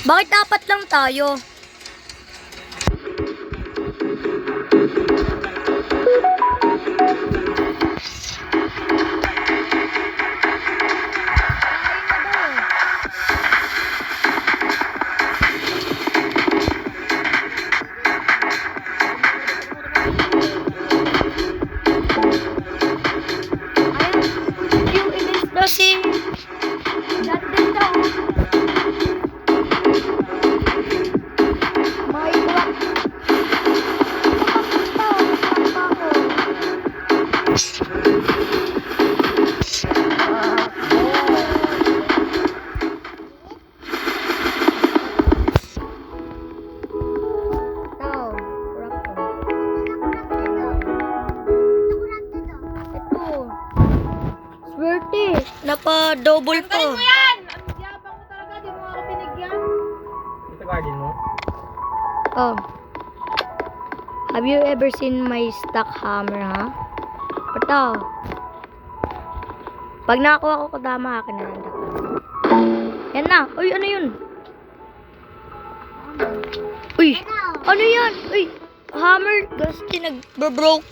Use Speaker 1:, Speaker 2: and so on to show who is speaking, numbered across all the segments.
Speaker 1: Bakit apat lang tayo? Yung ilis na si... Nandun daw. May iwak. Swerte, napa-double pa.
Speaker 2: Galing mo yan! Ang yabang mo talaga, di mo ako binigyan.
Speaker 3: Ito garden mo?
Speaker 1: Oh. Have you ever seen my stock hammer, ha? Ito. Pag nakakuha ko kodama, akin na lang. Yan na. Uy, ano yun? Uy, ano yan? Uy, hammer. Gasti, nag-broke.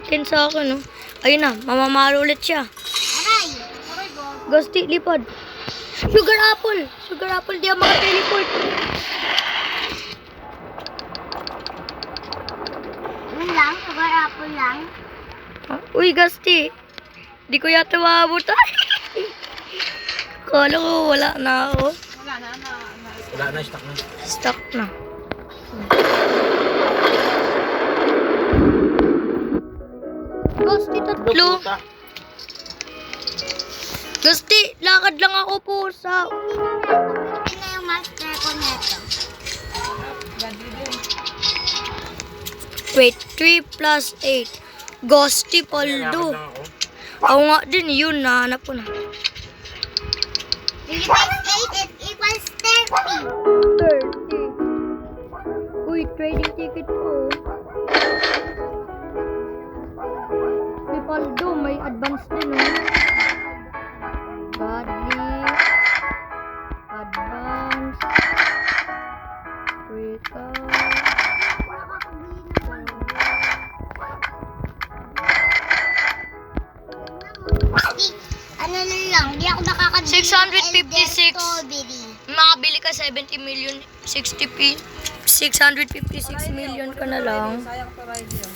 Speaker 1: Kin sa akin, no? Ayun na, mamamalo ulit siya.
Speaker 2: Aray ko.
Speaker 1: Gasti, lipad. Sugar apple. Sugar apple, di ako maka-teleport.
Speaker 2: Yun lang, sugar apple lang.
Speaker 1: Uy, Gasti. Di ko yata maabot. Kala ko wala na ako.
Speaker 2: Wala na.
Speaker 3: Wala na, stock na.
Speaker 1: Stuck na. Gasti, tatlo.
Speaker 3: Puta.
Speaker 1: Gasti, lakad lang ako po sa...
Speaker 2: Hindi na yung master ko neto.
Speaker 1: Wait, 3 plus 8. Gasti, paldo.
Speaker 3: Lakad lang ako.
Speaker 1: Ako nga din, yun, nahanap ko na.
Speaker 2: 3 times 8 it equals
Speaker 1: 30. Uy, trading ticket po. May paldo, may advance din, oh. Godly. Advance. Recall.
Speaker 2: Ano na lang, di ako nakakabili.
Speaker 1: 656.
Speaker 2: Strawberry.
Speaker 1: Makabili ka 70 million, 60p. 656 million ka na lang.
Speaker 2: Sayang pa Riley yun.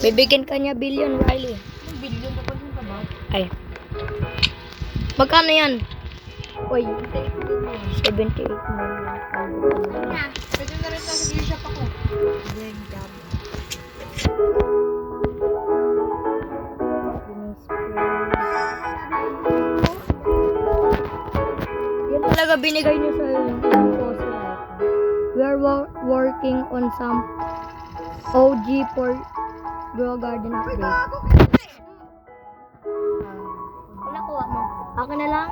Speaker 1: Bibigyan ka niya billion, Riley.
Speaker 2: Yung billion na pa din ka ba?
Speaker 1: Ay. Magkano yan? Uy, 78 million.
Speaker 2: Pwede na rin nasa gear shop ako.
Speaker 1: Yan talaga binigay niyo sa yung We are working on some OG for Grow Garden update. Wala kuha mo. Akin na lang.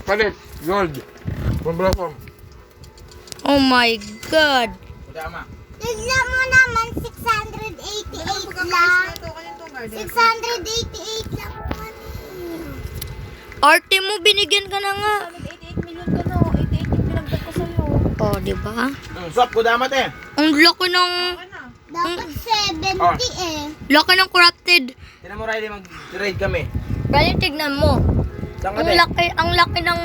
Speaker 3: Palit, gold. Pamblossom.
Speaker 1: Oh my God.
Speaker 3: Kodama.
Speaker 2: Tignan mo naman, 688 lang. 688 lang.
Speaker 1: Arte mo, binigyan ka na nga.
Speaker 2: 88 million ka no. 88 yung pinagdag ko sa'yo.
Speaker 1: Oh, di ba?
Speaker 3: Swap, kodama te.
Speaker 1: Ang laki ng...
Speaker 2: Dapat 70
Speaker 3: Oh.
Speaker 1: Laki ng crafted.
Speaker 3: Tinan mo Riley, mag-trade kami.
Speaker 1: Kaya tignan mo.
Speaker 3: Saan ka te?
Speaker 1: Ang laki ng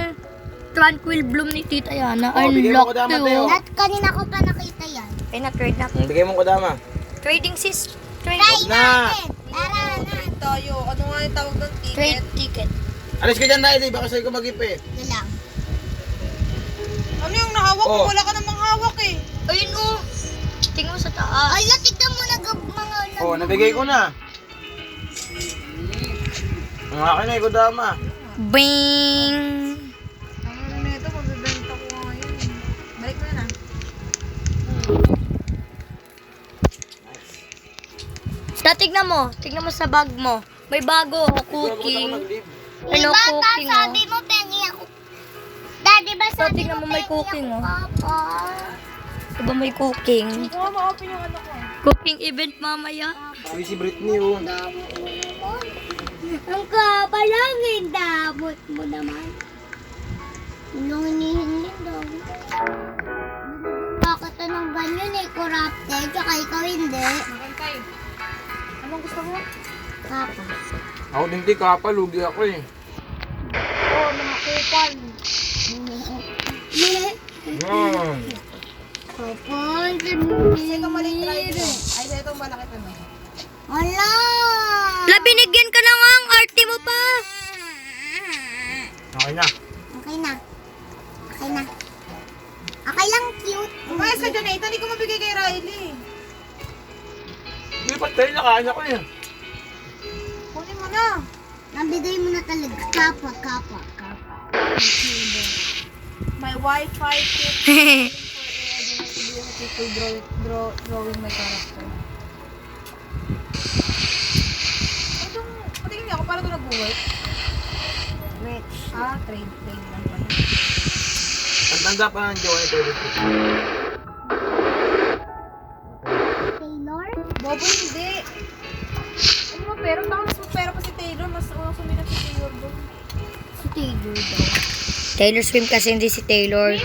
Speaker 1: Tranquil Bloom ni Tita Yana.
Speaker 3: Oh,
Speaker 1: Ang
Speaker 3: bigyan mo ko
Speaker 1: laki,
Speaker 3: dama,
Speaker 1: oh.
Speaker 3: Teo.
Speaker 2: At kanina ko pa nakita yan.
Speaker 1: Ay, na-trade natin.
Speaker 3: Bigay mo kodama.
Speaker 1: Trading sis.
Speaker 2: Try
Speaker 3: Huwag na.
Speaker 2: natin. Tara na.
Speaker 4: Tayo, ano nga yung tawag ng
Speaker 1: Trade
Speaker 4: ticket?
Speaker 1: ticket.
Speaker 3: Alis ka dyan Riley, baka sa'yo ko mag-ip eh.
Speaker 2: Ito lang.
Speaker 4: Ano yung nahawak mo?
Speaker 3: Oh.
Speaker 4: Wala ka namang hawak eh.
Speaker 1: Ayun, oh. Tingnan mo sa taas.
Speaker 2: Ay, tignan mo mga
Speaker 3: Oh, nabigay ko na. Ang akin na, kodama.
Speaker 1: Bing!
Speaker 4: Ano na ito, magbibenta ko ngayon. Balik mo na.
Speaker 1: Tignan mo. Tignan mo sa bag mo. May bago. Cooking. Ano,
Speaker 2: Bata,
Speaker 1: cooking, oh.
Speaker 2: sabi mo, pengi ako. Daddy ba
Speaker 1: So,
Speaker 2: sabi
Speaker 1: tingnan mo, may
Speaker 2: pengi
Speaker 1: cooking,
Speaker 2: ako,
Speaker 1: oh.
Speaker 2: Papa?
Speaker 1: Diba may cooking?
Speaker 4: Hindi ko nga ma-open yung ano ko.
Speaker 1: Cooking event mamaya.
Speaker 3: Uy, si Britney oh.
Speaker 2: Ang kapalang damot mo naman. Nung hinihingi daw. Bakit anong ganyan eh? Corrupted, tsaka ikaw hindi.
Speaker 4: Nakantay. Anong gusto mo?
Speaker 2: Papa.
Speaker 3: Ako din di kapal, lugi ako eh.
Speaker 4: Oh, mga kupal.
Speaker 3: Hmm.
Speaker 2: Kapal.
Speaker 4: Kasi itong maliit right mo. Ay, sa itong malaki ano.
Speaker 2: Wala!
Speaker 1: La, binigyan ka na nga ang arte mo pa.
Speaker 3: Okay na.
Speaker 2: Okay na. Okay na. Okay lang, cute.
Speaker 4: Umayos ka dyan, Nathan. Hindi ko mabigay kay Riley.
Speaker 3: Hindi pa tayo nakain ako eh.
Speaker 4: Kunin mo na.
Speaker 2: Nabigay mo na talaga. Kapwa.
Speaker 4: My Wi-Fi tip. People drawing my character. Patingin niya ako, para ito nag-work.
Speaker 2: Rich.
Speaker 4: Trade lang pala.
Speaker 3: Ang tanda pa ng jowa ito.
Speaker 2: Taylor?
Speaker 4: Bobo, hindi. Ano mo, pero mas pera pa si Taylor. Mas unang sumikat si Taylor doon.
Speaker 2: Si Taylor daw.
Speaker 1: Taylor Swift kasi hindi si Taylor.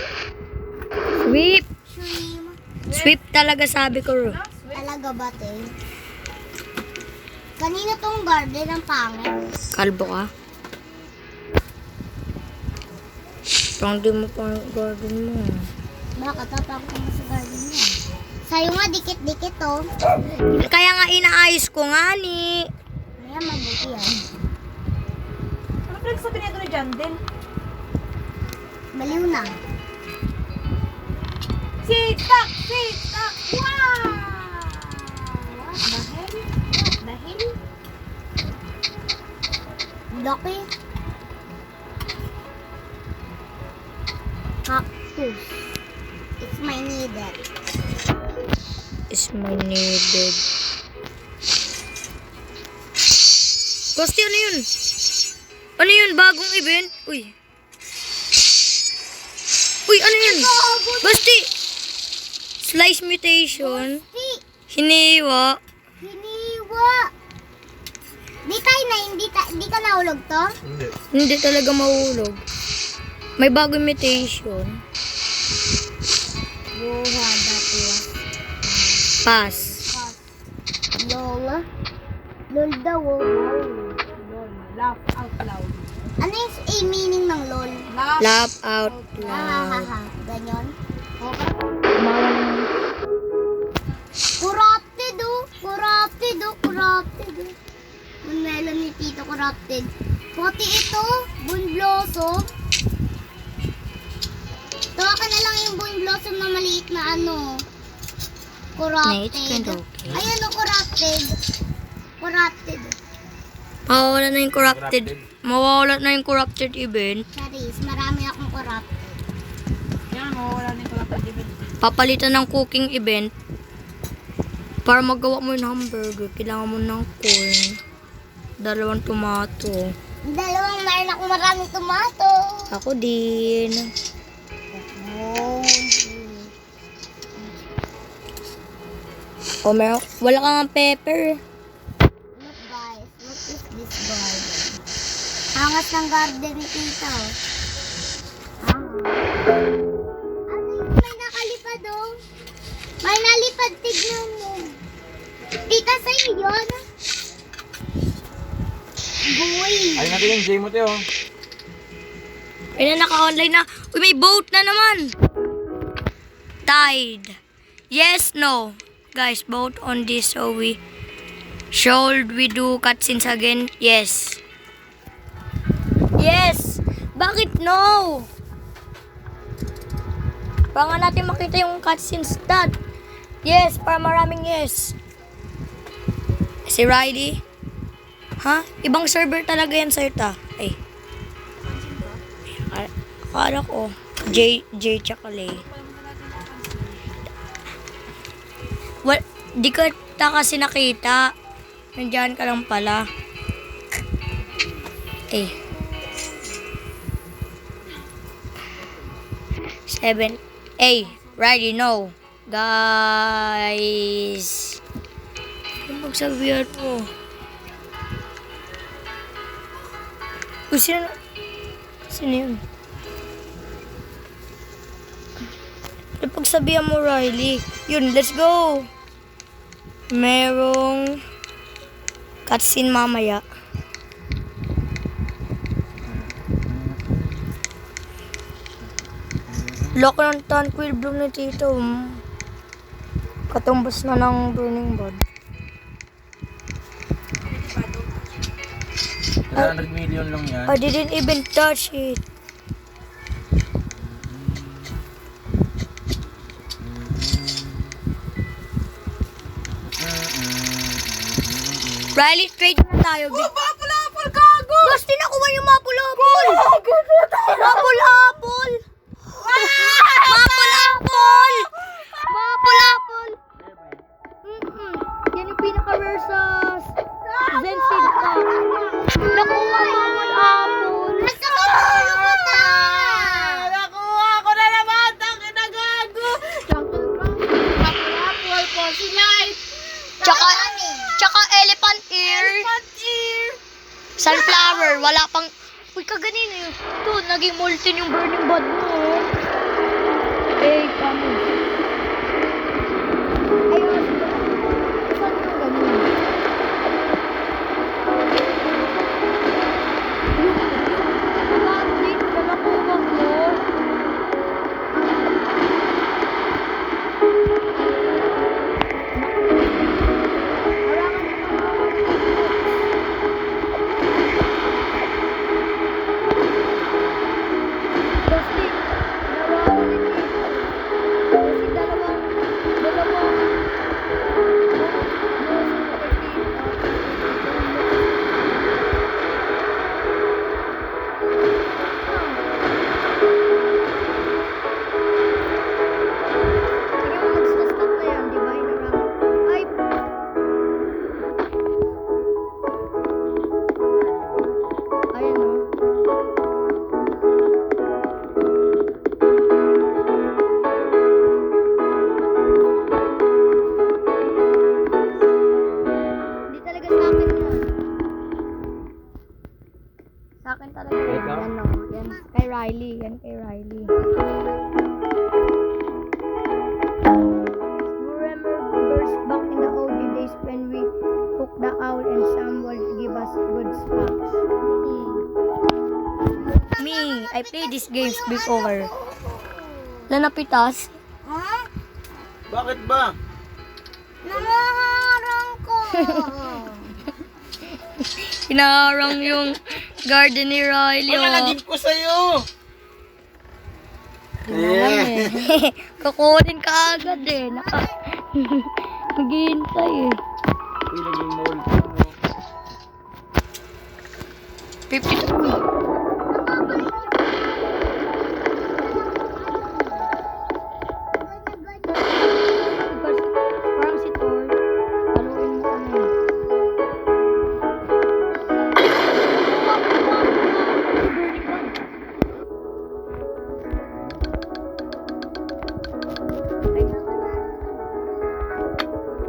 Speaker 1: Swift.
Speaker 2: Shreem.
Speaker 1: Swift talaga sabi ko.
Speaker 2: Talaga ba, Tay? Kanina tong garden ang pangit.
Speaker 1: Kalbo ka? Parang di mo pang garden mo.
Speaker 2: Bakit? Tatakot mo sa garden mo. Sa'yo nga, dikit-dikit oh.
Speaker 1: Kaya nga inaayos ko nga ni.
Speaker 2: Maya, mabuti yan.
Speaker 4: Ano pala sabi nito ni Jandel?
Speaker 2: Baliw na.
Speaker 4: Sitak! Wow! What the hell?
Speaker 2: Laki. Cactus. It's my needed.
Speaker 1: Is my needed. Gusti, ano yun? Ano yun? Bagong event? Uy, ano yun? Gusti! Slice mutation. Hiniwa.
Speaker 2: Hiniwa. Di ka nahulog to?
Speaker 3: Hindi.
Speaker 1: Hindi talaga mahulog. May bagong mutation.
Speaker 2: Buha dati.
Speaker 1: Pass.
Speaker 2: Lol. Lol daw.
Speaker 4: Lol, laugh out loud.
Speaker 2: Ano yung meaning ng lol?
Speaker 1: Laugh out loud.
Speaker 2: Hahaha. Ganyan.
Speaker 4: Okay.
Speaker 2: Corrupted oh. Yung melon ni Tito corrupted. Pati ito, Bone Blossom. Tawa ka na lang yung Bone Blossom na maliit na ano.
Speaker 1: Na, it's kind
Speaker 2: Corrupted.
Speaker 1: of okay.
Speaker 2: Ayan o, corrupted.
Speaker 1: Mawawala na yung corrupted. Mawawala na yung corrupted event.
Speaker 2: Charis, marami akong corrupted.
Speaker 4: Yan, mawawala na yung kalapad event.
Speaker 1: Papalitan ng cooking event. Para magawa mo yung hamburger, kailangan mo ng corn. 2 tomato.
Speaker 2: Meron akong maraming tomato.
Speaker 1: Ako din. O, wala kang pepper.
Speaker 2: Look guys, what is this garden? Angas ng garden ni Tita. Ano yung may nakalipad oh? May nalipad, tignan mo. Tita, sa'yo yun? Boy.
Speaker 3: Ayun natin yung J mo, Teo.
Speaker 1: Ay na, naka-online na. Uy, may boat na naman. Tide. Yes, no. Guys, boat on this, so should we do cutscenes again? Yes. Yes! Bakit no? Para nga natin makita yung cutscenes, Dad. Yes, para maraming yes. Si Riley? Ha? Ibang server talaga yan, sir, ta. Ay. Akala ko. J tsaka Lay. Well, di ka kasi nakita. Nandiyan ka lang pala. Eh. 7. Riley, no. Guys. Ano magsabihan mo? Sino yun? Pagsabihan mo, Riley. Yun, let's go. Merong cutscene mamaya. Loko ng Tranquil Bloom ni Tito. Katumbas na ng Burning Bud.
Speaker 3: 100 million lang yan.
Speaker 1: I didn't even touch it. Riley, trade na tayo.
Speaker 4: Mapul-apul, gago!
Speaker 1: Basti nakuha yung mapul-apul! Mapul-apul! Mapul-apul! Mapul-apul! Yan yung pinaka-rare sa Zenseed ka. Nakuha mapul-apul!
Speaker 2: Nasa kapulo ko na!
Speaker 4: Nakuha ko na naman! Tangin na gago! Jungle Bang, mapul-apul, Fossilite!
Speaker 1: Tsaka elephant ear.
Speaker 4: Elephant ear!
Speaker 1: Sunflower, wala pang... Uy, kaganino yun. Ito, naging molten yung burning bud mo. Eh, kamo. Ayun, saan yung ganun? Yung na nakuha ko. Kasi, nawawalin niya. Kasi dalawang sige mo, mag-stop na yan, di ba? Ay, ayan o. Hindi talaga sa akin yun. Sa akin talaga yun.
Speaker 3: Ikaw?
Speaker 1: Yan o. Yan kay Riley. Yan kay Riley. Remembers back in the old days when we took the owl and someone give us good stuff. Me, I played these games before. Lanapitas.
Speaker 2: Ha?
Speaker 3: Bakit ba?
Speaker 2: Nangaharang ko!
Speaker 1: Hinarang yung garden ni Riley.
Speaker 3: Pangalagin ko sa'yo!
Speaker 1: Eh. Kukunin ka agad eh. Naghihintay eh.
Speaker 3: Uy, naging mall.
Speaker 1: 52. Because parang si Thor, paluin mo kami.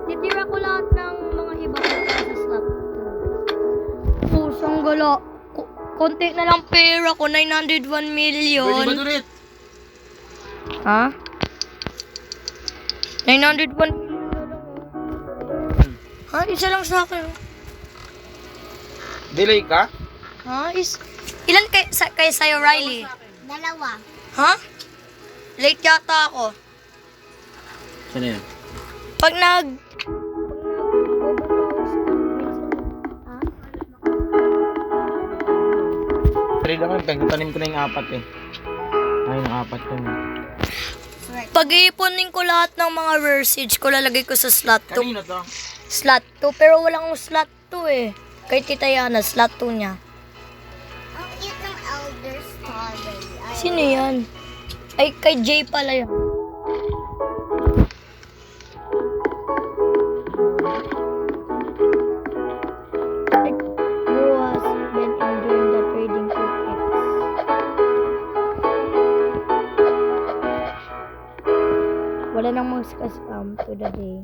Speaker 1: Titira ko lahat ng mga iba ko sa slot. Pusang gala. Konti na lang pera ko, 901
Speaker 3: Pwede ba
Speaker 1: million.
Speaker 3: ulit?
Speaker 1: Ha? 901 million na lang. Ha? Isa lang sa akin.
Speaker 3: Delay ka?
Speaker 1: Ha? Ilan kay sa'yo, Riley?
Speaker 2: Dalawa.
Speaker 1: Ha? Late yata ako.
Speaker 3: Saan yan?
Speaker 1: Pag nag...
Speaker 3: Trade ako, tanim ko na yung 4 eh. Ay, yung 4 yun.
Speaker 1: Pag-iipunin ko lahat ng mga rare seeds ko, lalagay ko sa slot 2.
Speaker 3: Kanino to?
Speaker 1: Slot 2, pero walang slot 2 eh. Kay Tita Yana, slot 2 niya.
Speaker 2: Ang cute ng elder strawberry. Ay,
Speaker 1: Sino yan? Ay, kay Jay pala yan. Who has been enjoying the trading tickets? Wala nang mag-scam to the day.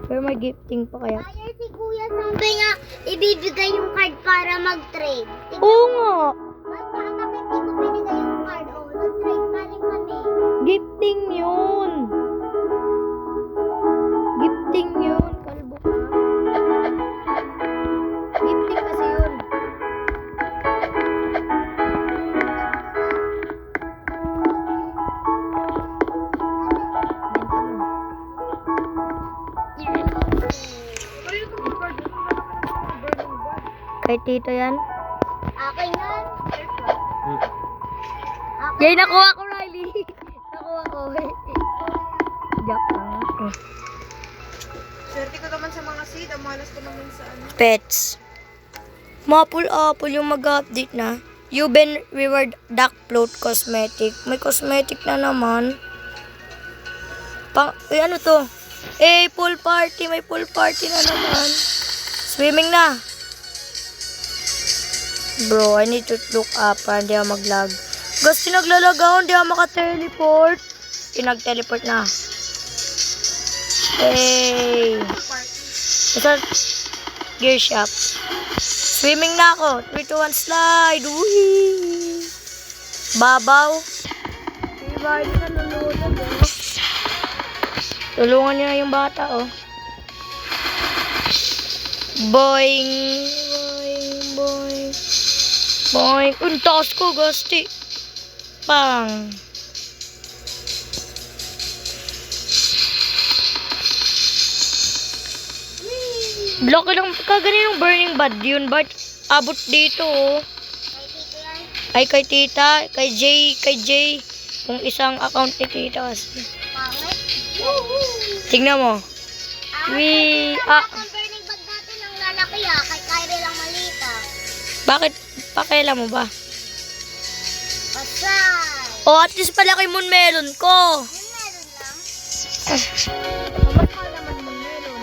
Speaker 1: Pero may gifting pa kaya.
Speaker 2: Kaya si Kuya sabi niya, ibibigay yung card para mag-trade.
Speaker 1: Oo nga.
Speaker 2: Bakit hindi ko binigay yung card? Oh, nag-trade pa rin kami.
Speaker 1: Gifting yun. Gifting yun. Kalbo ka. Gifting kasi yun. Kay tito yan.
Speaker 2: Akin yan.
Speaker 1: Yay, nakuha ko, Riley. Nakuha ko. Joke lang.
Speaker 4: Swerte ko naman sa mga seed. Ang malas ko naman sa ano.
Speaker 1: Pets. Mapul-apul yung mag-update na. You've been reward duck float cosmetic. May cosmetic na naman. Ano to? Pool party. May pool party na naman. Swimming na. Bro, I need to look up para hindi ako mag-lag. Gusto naglalagaw, hindi ako maka-teleport. Nag-teleport na. Hey! Ito, gear shop. Swimming na ako. 3, 2, 1, slide. Whee! Babaw. Diba, hindi na nalunod, oh. Tulungan niyo na yung bata, oh. Boing! Boing! Boing! Boing! Ang taas ko, Gusti. Pang! Block lang, kaganin yung burning bad yun, but abot dito, oh. Ay, kay tita, kay Jay, kung isang account ni tita kasi.
Speaker 2: Pangit.
Speaker 1: Tingnan mo.
Speaker 2: Ang burning bag natin ang lalaki kay Kyrie lang malita.
Speaker 1: Bakit pakailan mo ba?
Speaker 2: Pasay.
Speaker 1: Oh, at least pala kay Moon Melon ko.
Speaker 2: Yung meron lang.
Speaker 1: Kamakal naman Moon Melon.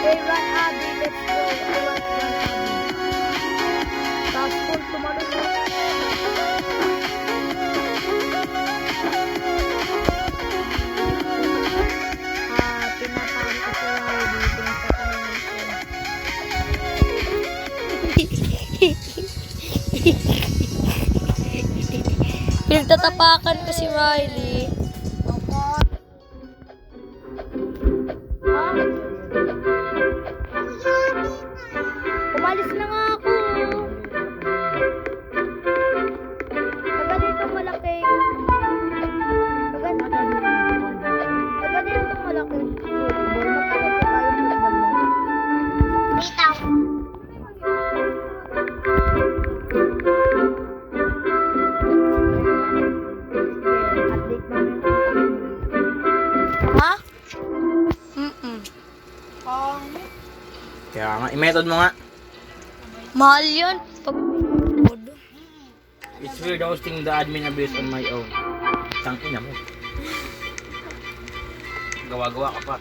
Speaker 1: Hey, run Abby, let's go. I want to run Abby. Tapos kung tumalun mo. Pinapaan ko sa Riley. Pinapatanan ko. Pinagtatapakan ko si Riley. Ha? Umalis na nga ako. Kaganito malaki. Kaganito malaki. Magkano tayo football mo?
Speaker 2: Bitaw.
Speaker 1: Update na rin. Ha?
Speaker 3: Kaya nga, i-method mo nga.
Speaker 1: Mahal yun. Pag
Speaker 3: It's weird hosting the admin abuse on my own. Tangin na mo. Gawa-gawa ka pa.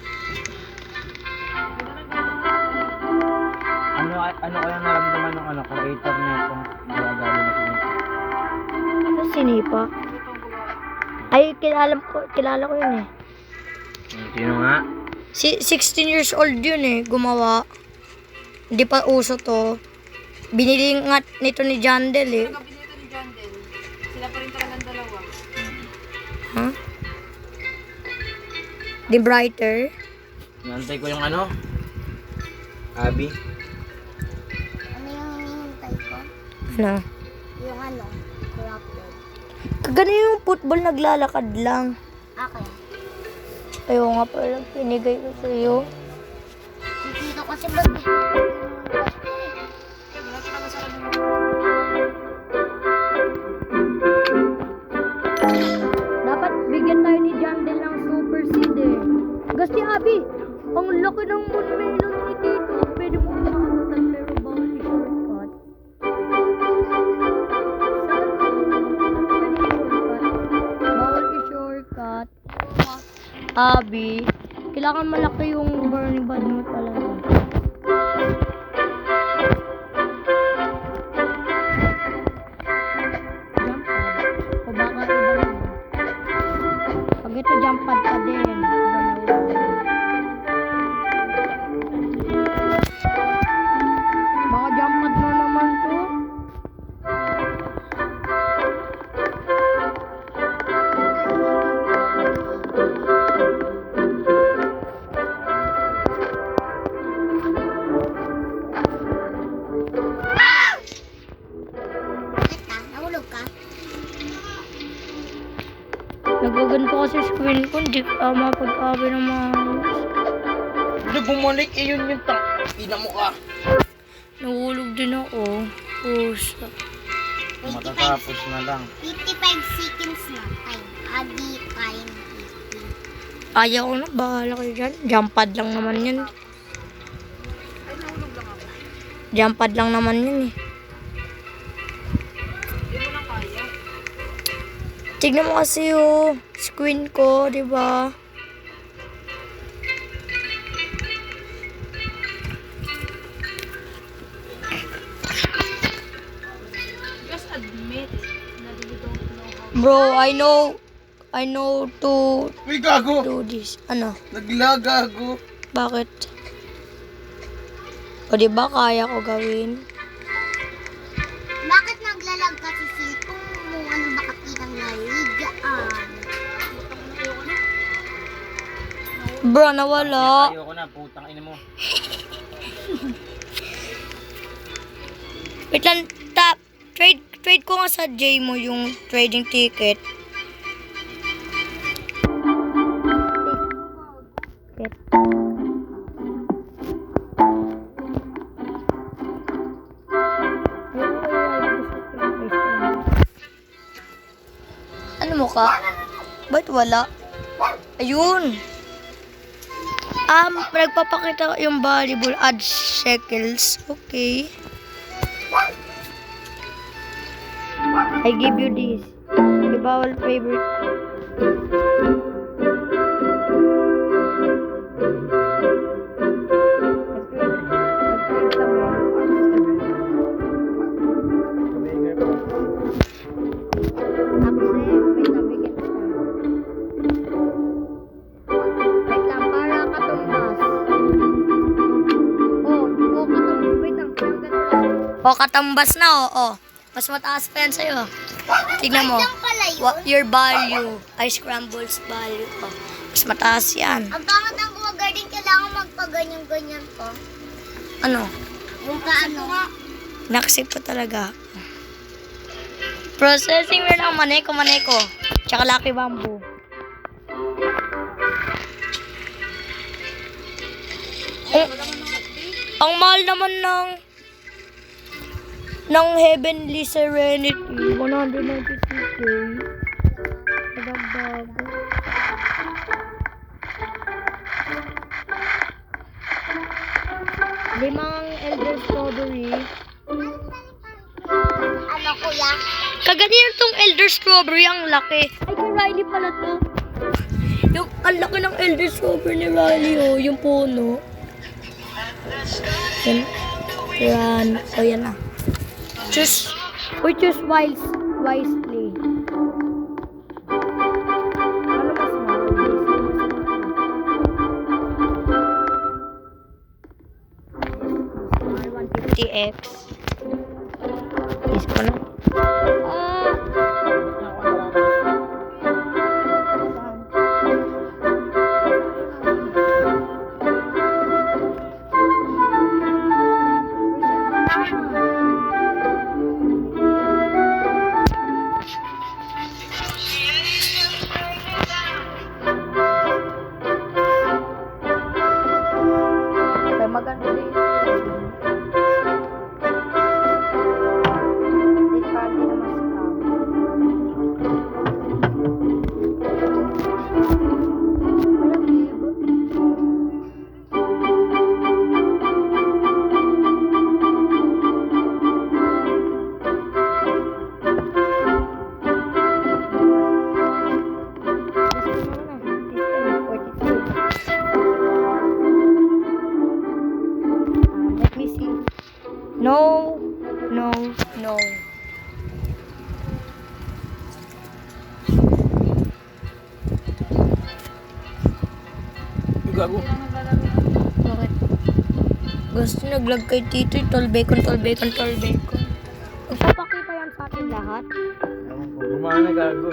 Speaker 3: Ano kaya naramdaman ng creator niya kung gawa-gawa na sinita?
Speaker 1: ano sinipa? Ay, kilala ko yun eh.
Speaker 3: Sino nga?
Speaker 1: 16 years old yun eh, gumawa. Hindi pa uso to. Binili nga nito ni Jandel eh.
Speaker 4: Kabinito ni John din. Sila pa rin talagang dalawa.
Speaker 1: Ha? The Brighter.
Speaker 3: Nantay ko yung ano? Abby.
Speaker 2: Ano yung hinihintay ko?
Speaker 1: Ano?
Speaker 2: Yung ano? Corrupted.
Speaker 1: Kagano yung football naglalakad lang.
Speaker 2: Akin.
Speaker 1: Ayaw nga pala, pinigay ko sa iyo.
Speaker 2: Si Tito kasi ba't
Speaker 1: Dapat bigyan tayo ni Jandel ng super seed eh. Gasti Abi, ang laki ng moon melon ni Tito. Pwede mo kumakamutan pero bawal i-shortcut. Bawal i-shortcut. Abi, kailangan malaki yung burning bad mo talaga. Jump pad. O baka iba rin. Pag ito jump pad pa din. Baka Nagaganto kasi screen ko, hindi ka mapag-abi ng mouse.
Speaker 3: Hindi bumalik eh, yun yung ina mo ka.
Speaker 1: Nahulog din ako. Pusa.
Speaker 3: Matatapos na lang.
Speaker 2: 55 seconds na time. Adi time 50.
Speaker 1: Ayaw ko na, bahala kayo dyan. Jump pad lang naman yan. Jump pad lang naman yan eh. Tignan mo kasi yung screen ko, di ba?
Speaker 4: Just admit that you don't know how.
Speaker 1: Bro, I know to
Speaker 3: Uy, gago!
Speaker 1: do this. Ano?
Speaker 3: Naglag, gago.
Speaker 1: Bakit? O di ba kaya ko gawin?
Speaker 2: Bakit naglalag kasi cellphone mo? Ano ba kapitang naligaan?
Speaker 1: Bro, nawala.
Speaker 3: Ayoko na, putang ina mo.
Speaker 1: Wait lang, trade ko nga sa J mo yung trading ticket. Ano mo ka? Ba't wala? Ayun! Nagpapakita yung valuable add shekels. Okay. I give you this. Bawal favorite. O, katambas na, o. Mas mataas pa yan sa'yo. Tignan mo.
Speaker 2: Lang pala yun.
Speaker 1: Your value. Ice crumbles value. O, mas mataas yan.
Speaker 2: Ang pangat ng Kuwa Garden, kailangan magpaganyan-ganyan pa.
Speaker 1: Ano?
Speaker 2: Yung paano?
Speaker 1: Naksip ko talaga. Processing mo lang maneko. Tsaka Lucky Bamboo. Ang mahal naman ng Heavenly Serenity, 192k. Nagbabago. Limang Elder Strawberry.
Speaker 2: Ano kuya?
Speaker 1: Kaganyan tong Elder Strawberry, ang laki. Ay, kay Riley pala to. Yung, ang laki ng Elder Strawberry ni Riley, oh. Yung puno. Yan. Yan. O, yan na. Choose wisely. Ano mas mahal? 150x. Is ko na. Maganda din. Hindi pa din naman Let me see. No.
Speaker 3: Gago.
Speaker 1: Bakit? Gusto naglag kay Tito, tol bacon. Magpapakita yan sa atin lahat.
Speaker 3: Gumana na gago.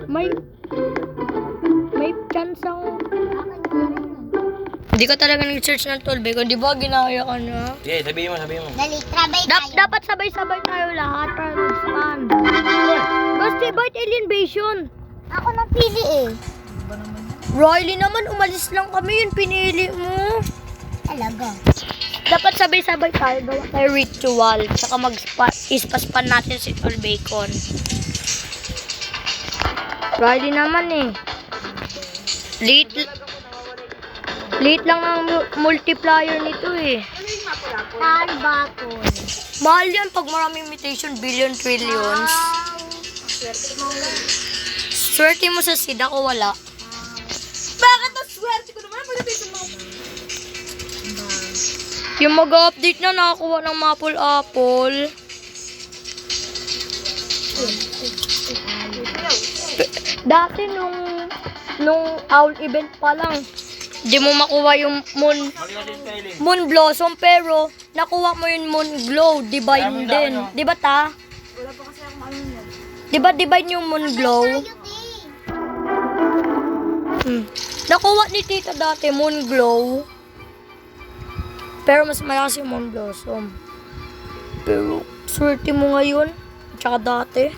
Speaker 1: May chance ang... Hindi ka talaga nag-search ng tol bacon. Di ba ginaya ka na?
Speaker 3: Yeah, sabihin mo.
Speaker 2: Dali, trabay tayo.
Speaker 1: Dapat sabay-sabay tayo lahat para mag-stand. Si Bart Alien Invasion.
Speaker 2: Ako napili eh.
Speaker 1: Riley naman, umalis lang kami yun. Pinili mo.
Speaker 2: Talaga.
Speaker 1: Dapat sabay-sabay tayo. Gawa tayo ritual. Tsaka mag-ispaspan natin si Tol Bacon. Riley naman eh. Late lang ang multiplier nito eh.
Speaker 2: Tan button.
Speaker 1: Mahal yan pag maraming mutation, billion, trillions. Swerte mo sa seed, ako wala.
Speaker 4: Bakit ang swerte ko naman? Pagdating mo.
Speaker 1: Yung mag-update na nakakuha ng Maple-Apple. Dati nung owl event pa lang, di mo makuha yung moon blossom, pero nakuha mo yung moon glow, divine din. Di ba ta?
Speaker 4: Wala pa kasi akong ano yan.
Speaker 1: Di ba divine yung moon glow? Nakuha ni tita dati moon glow. Pero mas malakas yung moon blossom. Pero swerte mo ngayon, tsaka dati.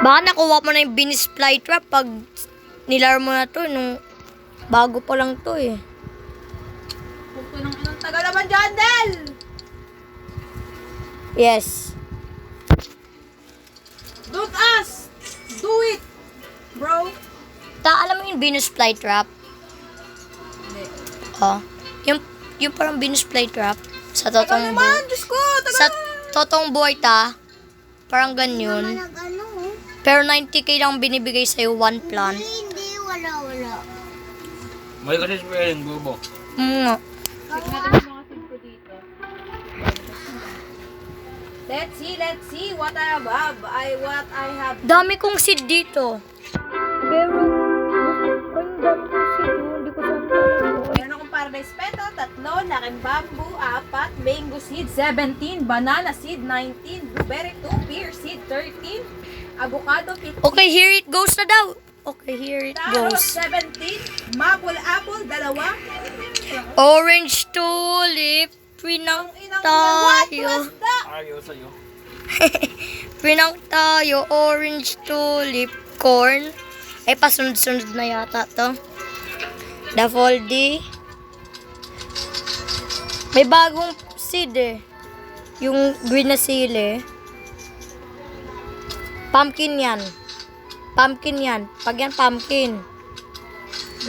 Speaker 1: Baka nakuha mo na yung Venus flytrap pag nilaro mo na to nung bago pa lang to eh.
Speaker 4: Puto ng inang taga naman dyan, Del!
Speaker 1: Yes.
Speaker 4: Don't ask! Do it! Bro!
Speaker 1: Alam mo yung Venus flytrap?
Speaker 4: Hindi.
Speaker 1: Oh. Yung parang Venus flytrap sa
Speaker 4: Taga
Speaker 1: totoong
Speaker 4: naman! Diyos ko! Taga
Speaker 1: sa totoong buhay ta. Parang ganyan.
Speaker 2: Nag-ano?
Speaker 1: Pero 90k lang binibigay sa'yo, one plant.
Speaker 2: Hindi, wala.
Speaker 3: May kasi spelling, bubo.
Speaker 1: Nga.
Speaker 4: Let's see what I have. What I have.
Speaker 1: Dami kong seed dito. Pero, ang dami kong seed. Hindi ko saan talaga.
Speaker 4: Meron akong paradise petal, 3, laking bamboo, 4, mango seed, 17, banana seed, 19, blueberry, 2, pear seed, 13, avocado, 15,
Speaker 1: Okay, here it goes na daw. Okay, here it
Speaker 4: taro,
Speaker 1: goes.
Speaker 4: 17, maple apple, 2.
Speaker 1: Orange tulip. Pinang
Speaker 4: What
Speaker 1: tayo.
Speaker 4: was that?
Speaker 3: Ayaw sa'yo.
Speaker 1: Pinang tayo. Orange tulip. Corn. Ay, pasunod-sunod na yata to. Daffodil. May bagong seed eh. Yung green na sili. Pumpkin yan. Pumpkin yan. Pag yan, pumpkin.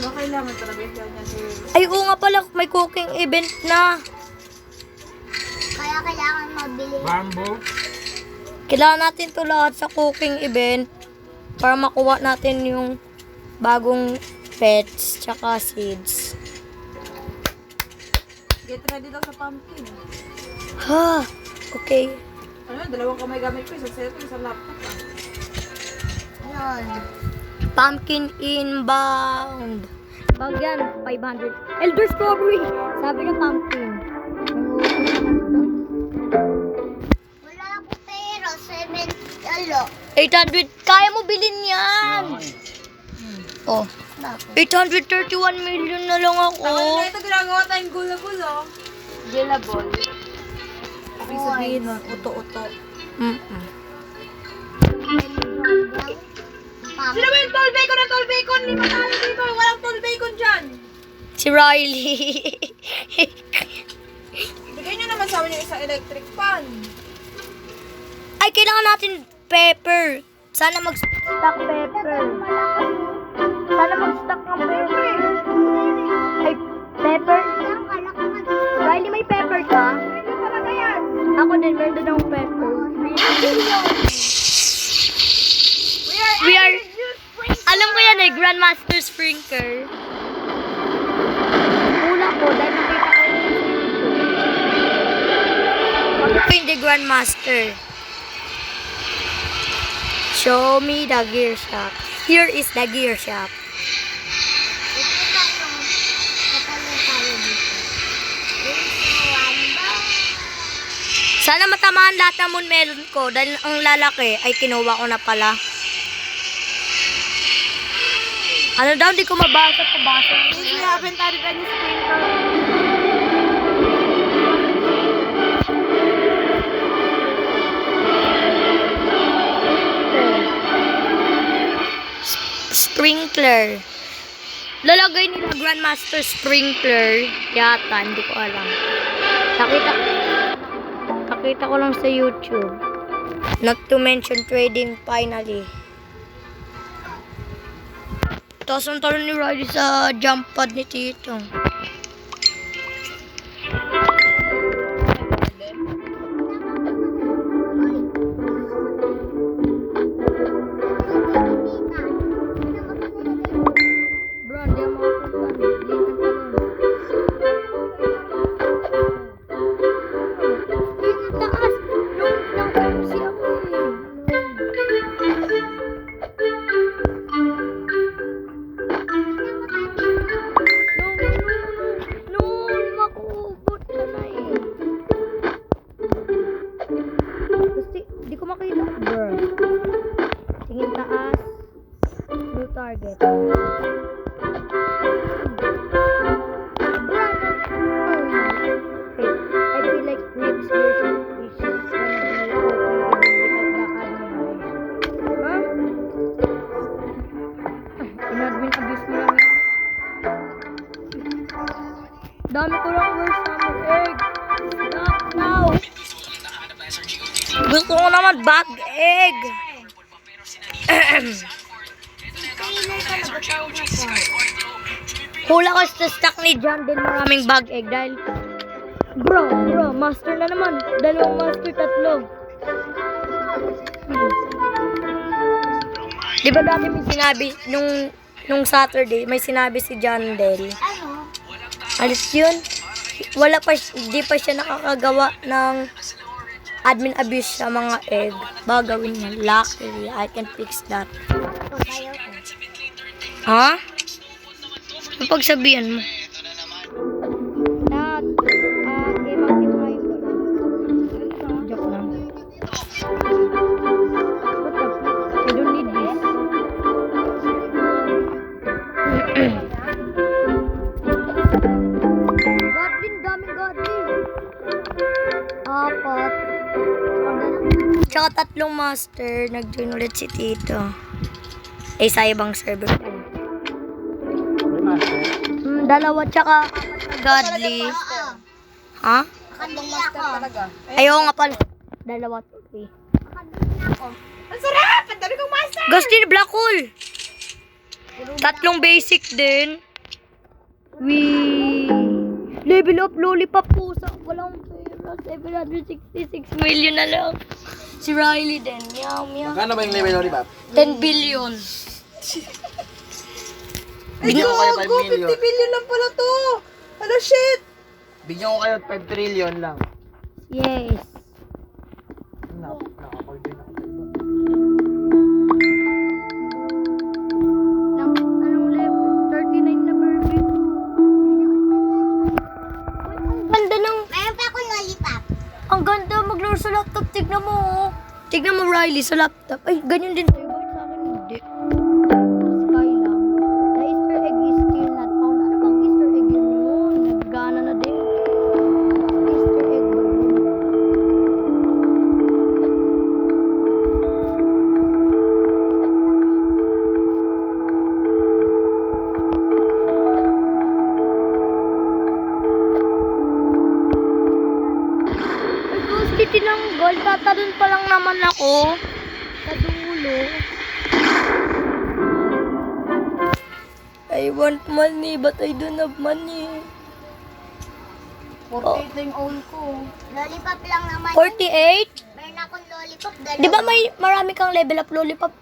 Speaker 4: Ba kailangan talaga yung ganyan here?
Speaker 1: Ay, oo nga pala. May cooking event na.
Speaker 2: Kaya kailangan mabili.
Speaker 3: Bamboo.
Speaker 1: Kailangan natin to lahat sa cooking event para makuha natin yung bagong pets tsaka seeds.
Speaker 4: Get ready daw sa pumpkin.
Speaker 1: Ha, okay.
Speaker 4: Ano, 2 kamay gamit ko, isang cellphone, isang laptop.
Speaker 2: Yun.
Speaker 1: Pumpkin inbound. Pag yan, 500. Elder strawberry. Sabi ng pumpkin.
Speaker 2: Wala ako pera.
Speaker 1: 800. Kaya mo bilhin yan. Oh.
Speaker 2: Bakit?
Speaker 1: 831 million na lang ako.
Speaker 4: Ako na ito ginagawa tayong gula-gulo. Gilabol. Ibig sabihin nun, uto-uto. Sino ba yung tall bacon na tall bacon? Lima tayo dito. Walang tall bacon dyan.
Speaker 1: Si Riley.
Speaker 4: Bigay nyo naman sa amin yung isang electric fan.
Speaker 1: Ay, kailangan natin pepper. Sana mag-stock pepper. Sana mag-stock ng pepper. Ay, pepper. Riley, may pepper ka?
Speaker 4: Ano talaga yan?
Speaker 1: Ako din, meron din akong pepper. We are, alam ko yan eh, Grandmaster Sprinkler. Una ko, dahil nakita ko yung ako hindi Grandmaster. Show me the gear shop. Here is the gear shop. Sana matamaan lahat ng moon melon ko dahil ang lalaki ay kinuha ko na pala. Ano daw, di ko mabasa.
Speaker 4: If you haven't added any sprinkle.
Speaker 1: Sprinkler. Lalagay nila Grandmaster Sprinkler. Yata, hindi ko alam. Nakita ko lang sa YouTube. Not to mention trading finally. Tapos ang talo ni Riley sa jump pad ni Tito. Bro, hindi ako makapunta. Litan pa nun. Yung taas. Nung kasi ako No, makuubot ka na eh. Kasi, di ko makita. Bro. Tingin taas. New target. I feel like next version is gonna be huh? In-admin abuse mo lang yan. Dami ko lang worst summer egg. Stop now. Gusto ko naman bag egg. Hula ko sa stock ni John din maraming bag egg dahil bro, master na naman. Dalawang master, 3. Di ba dati may sinabi, nung Saturday, may sinabi si John Del.
Speaker 2: Ano?
Speaker 1: Alis yun? Di pa siya nakakagawa ng admin abuse sa mga egg. Bagawin niya. Luckily, I can fix that.
Speaker 2: Ito tayo ko.
Speaker 1: Ha? Ano pagsabihan mo? Mag-try ko lang. Joke lang. What the fuck? I don't need this. Godlin, daming godlin. 4. Tsaka 3 master. Nag-join ulit si Tito. Sa ibang server.
Speaker 3: Master.
Speaker 1: 2 tsaka godly. Ha?
Speaker 2: Nakabili ako.
Speaker 4: Talaga.
Speaker 1: Ayaw nga pala. 2 to 3.
Speaker 2: Nakabili ako.
Speaker 4: Ang sarap! Ang dami kong master!
Speaker 1: Gustin, black hole. 3 basic din. Level up lollipop po sa walang pera. 766 million na lang. Si Riley din. Meow, meow.
Speaker 3: Magkano ba yung level lollipop?
Speaker 1: 10 billion.
Speaker 3: Bigyan ko kayo 5
Speaker 4: Go, 50
Speaker 3: million.
Speaker 4: billion lang pala to! Ano shit?
Speaker 3: Bigyan ko kayo 5 trillion lang.
Speaker 1: Yes.
Speaker 3: Nakapag-din ako.
Speaker 1: Anong level? 39 na perfect. Ang ganda ng...
Speaker 2: Mayroon pa akong lollipop.
Speaker 1: Ang ganda maglaro sa laptop. Tignan mo. Oh. Tignan mo, Riley, sa laptop. Ay, ganyan din sa'yo. Bakit sa akin hindi? Sky lang. The Easter egg is still not found. Ano bang Easter egg yun yun? Naggana na din. Easter egg ba yun? Ay, gusto tinanggol. Tatalon pa lang naman ako. Sa dulo. I want money but I don't have money.
Speaker 4: 48 na yung own ko.
Speaker 2: Lollipop lang naman.
Speaker 1: 48?
Speaker 2: Mayroon akong lollipop. 2.
Speaker 1: Di ba may marami kang level up lollipop?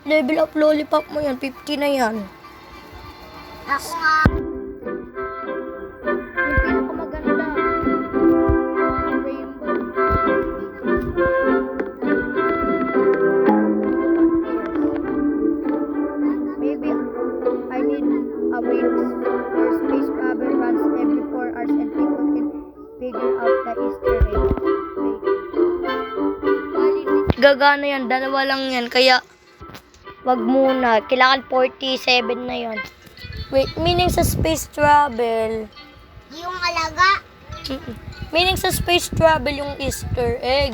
Speaker 1: Level up lollipop mo yan. 50 na yan.
Speaker 2: Ako nga.
Speaker 1: Yung pinakamaganda. Rainbow. Maybe I need a week or space travel runs every 4 hours and people can figure out the Easter egg. Wait. Gagana yan. 2 lang yan. Kaya wag muna. Kailangan 47 na yan. Wait, meaning sa space travel.
Speaker 2: Yung alaga.
Speaker 1: Meaning sa space travel yung Easter egg.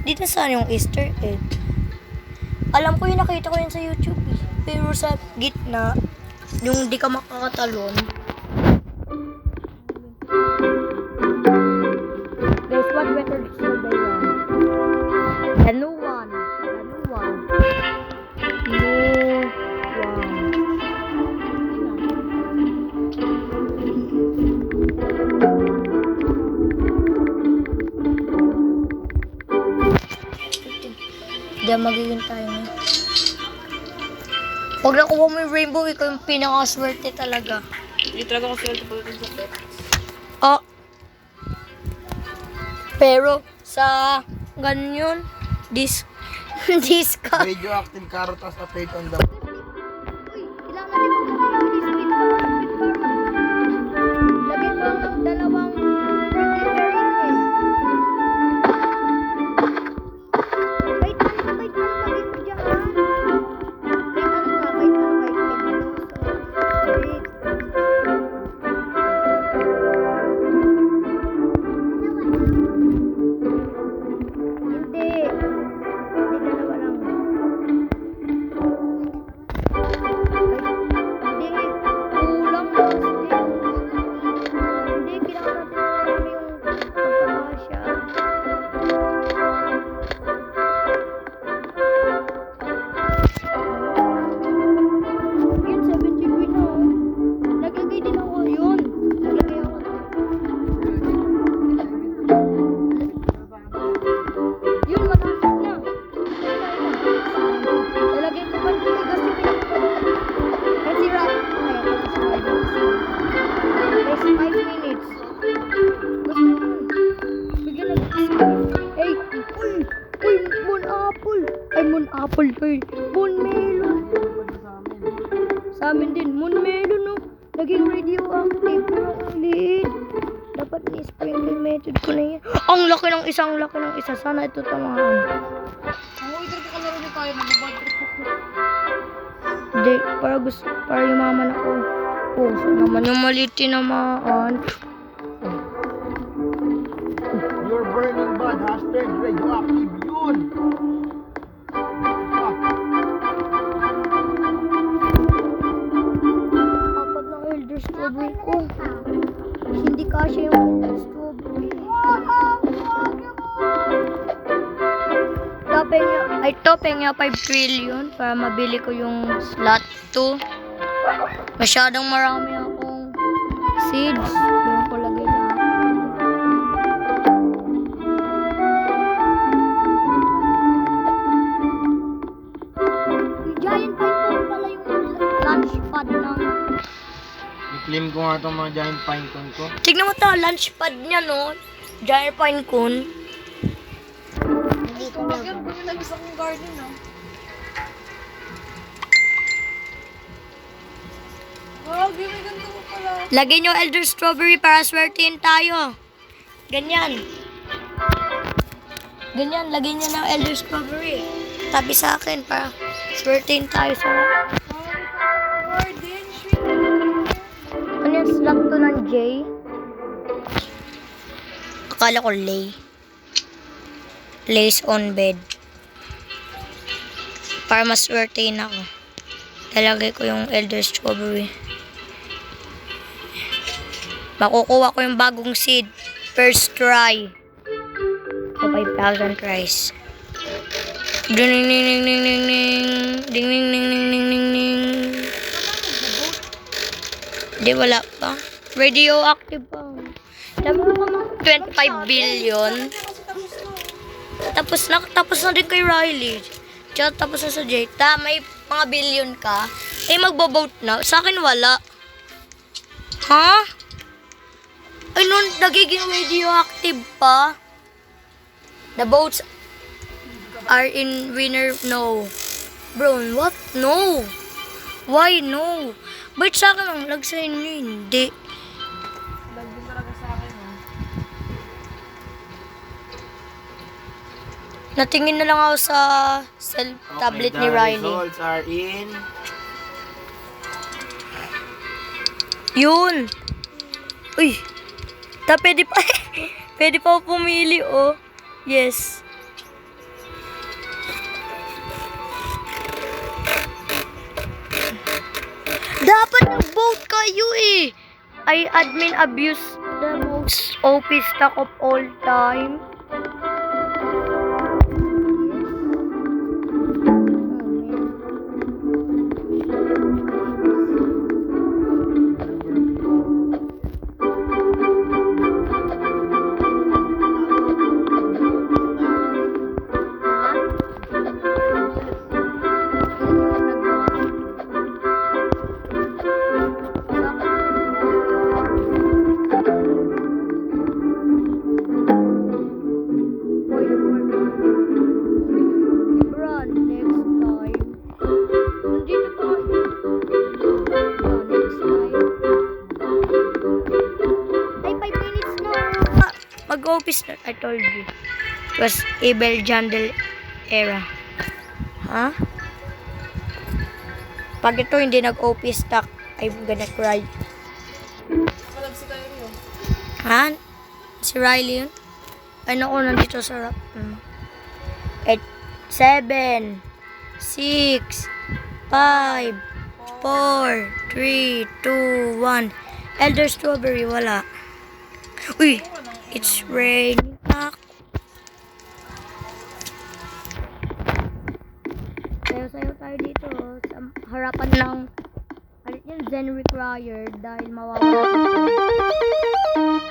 Speaker 1: Dito saan yung Easter egg? Alam ko yun, nakita ko yun sa YouTube eh. pero sa gitna, yung di ka makakatalon. Guys, what better should I want? The new one. The new one. New one. Diyan magiging tayo na. Pag nakuha mo yung rainbow, ikaw yung pinakaswerte talaga.
Speaker 4: Hindi talaga kasi ito pagdating sa pet.
Speaker 1: Oh. Pero sa ganyan, discount.
Speaker 3: Radioactive carrot as appeared on the...
Speaker 1: Uy, kailangan din mo lagay mo ang dalawang wait, lagay mo dyan, ha? Hindi, dalawa lang. Hindi, kulang na kasi. Hindi, kailangan natin yung pagkakasya. Yun, 70 queen na, oh. Naglagay din ako yun. Naglagay ako. Yun, matapos na. Lalagay ko pa dito kasi kasi rock. Guys, 5 minutes. Basta yun. Bigyan na. Hey, uy, moon apple. Ay, moon apple to eh. Moon melon. Sa amin din, moon melon, no. Naging radioactive, pero ang liit. Dapat ni-sprinkle method ko na yan. Ang laki ng isa. Sana ito tamaan.
Speaker 4: Ang order ko kalaro na tayo, mag-bad trip ako.
Speaker 1: Hindi, para yumaman ako. Oh, so naman yung maliit tinamaan.
Speaker 3: Your burning bud has turned radioactive. Yun!
Speaker 1: Apat ng elder strawberry ko. Hindi kasya yung elder strawberry. Topeng nga 5 trillion para mabili ko yung slot 2. Masyadong marami akong seeds. Doon ko lagay na. Yung giant pine pala yung lunch pad ng...
Speaker 3: I-claim ko nga itong mga giant pine cone ko.
Speaker 1: Tignan mo ito, lunch pad niya, no? Giant pine cone.
Speaker 4: Ito, mag-yan po yung nag-isa kong garden, no? Wow, may ganito ko pala.
Speaker 1: Lagay nyo elder strawberry para swertein tayo. Ganyan. Ganyan, lagay nyo ng elder strawberry. Tabi sa akin para swertein tayo sa...
Speaker 4: Garden, shit.
Speaker 1: Ano yung slot to ng J? Akala ko lay. Lays on bed. Para mas swertein ako. Lalagay ko yung elder strawberry. Makukuha ko yung bagong seed. First try. So, 5,000 tries. Ding ding ding ding ding ding ding. Ding ding ding ding ding ding ding. Di, wala pa. Radioactive pa. Sabi mo naman 25 billion. Tapos na din kay Riley. Tsaka tapos na sa Jay. May mga billion ka. Eh, magbo-vote na. Sa akin, wala. Ha? Ay, nun, nagiging radioactive pa. The votes are in winner, no. Bro, what? No. Why no? Ba't sa akin ang nag-sign nyo? Hindi.
Speaker 4: Lagyan talaga sa akin, no?
Speaker 1: Natingin na lang ako sa tablet ni Riley.
Speaker 3: The results are in...
Speaker 1: Yun. Uy. Pwede pa. Pwede pa ako pumili, oh. Yes. Dapat nag-vote kayo eh. I admin abuse the most OP stock of all time. Run next time. Nandito pa kayo. Next time. Ay, 5 minutes na. Mag-office na. I told you. It was Abel Jandel era. Ha? Pag ito hindi nag-office stock, I'm gonna cry.
Speaker 4: Walang si tayo yun.
Speaker 1: Ha? Si Riley yun? Ay, naku, nandito sa rap. 8, 7, 6, 5, 4, 3, 2, 1. Elder Strawberry, wala. Uy, it's raining. Sayo-sayo tayo dito sa harapan ng yun, Zen required dahil mawawala.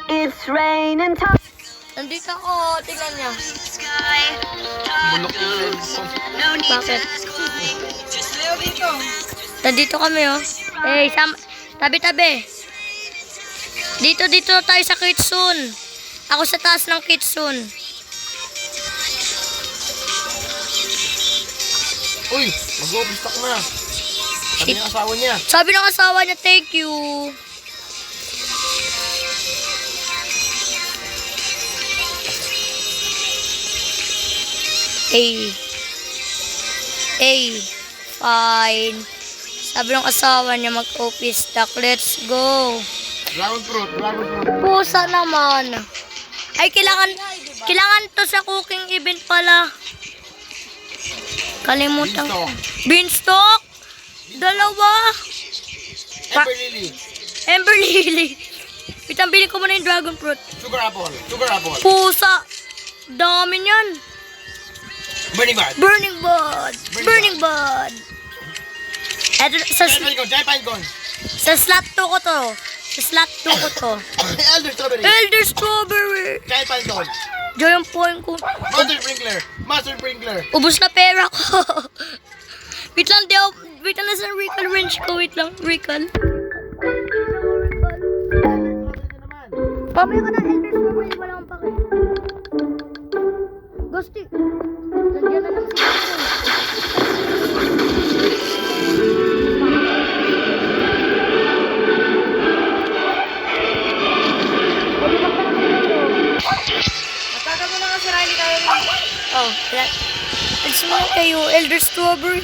Speaker 5: It's raining time.
Speaker 1: Nandito ako, tingnan niya.
Speaker 3: Bulok yung cellphone.
Speaker 1: Bakit?
Speaker 4: Ayaw dito.
Speaker 1: Nandito kami, oh. Eh, tabi-tabi. Dito tayo sa kitchen. Ako sa taas ng kitchen.
Speaker 3: Uy, mag-office stock na. Sabi ng asawa niya.
Speaker 1: Sabi ng asawa niya, thank you. Fine. Sabi ng asawa niya, mag-office stock. Let's go.
Speaker 3: Dragon fruit.
Speaker 1: Pusa naman. Ay, kailangan to sa cooking event pala. Kalimutan.
Speaker 3: Beanstalk.
Speaker 1: Beanstalk? Dalawa.
Speaker 3: Ember lily.
Speaker 1: Ember Lily. Pitang-bilin ko muna yung dragon fruit.
Speaker 3: Sugar apple.
Speaker 1: Pusa. Dami niyan.
Speaker 3: Burning bud.
Speaker 1: Burning bud. Eto,
Speaker 3: Giant pine cone.
Speaker 1: sa slot 2 ko to.
Speaker 3: Elder strawberry.
Speaker 1: Elder Strawberry.
Speaker 3: Giant pine cone.
Speaker 1: Giant point ko.
Speaker 3: Master sprinkler.
Speaker 1: Ubus na pera ko. Wait lang, nasa recall wrench ko. Wait lang, recall. Pamaya ka na, Elder Strawberry. Wala akong pake. Gusti. Nandiyan na lang si
Speaker 4: Matagal mo na nga si Riley tayo rin.
Speaker 1: Oh, let's mo kayo, Elder Strawberry.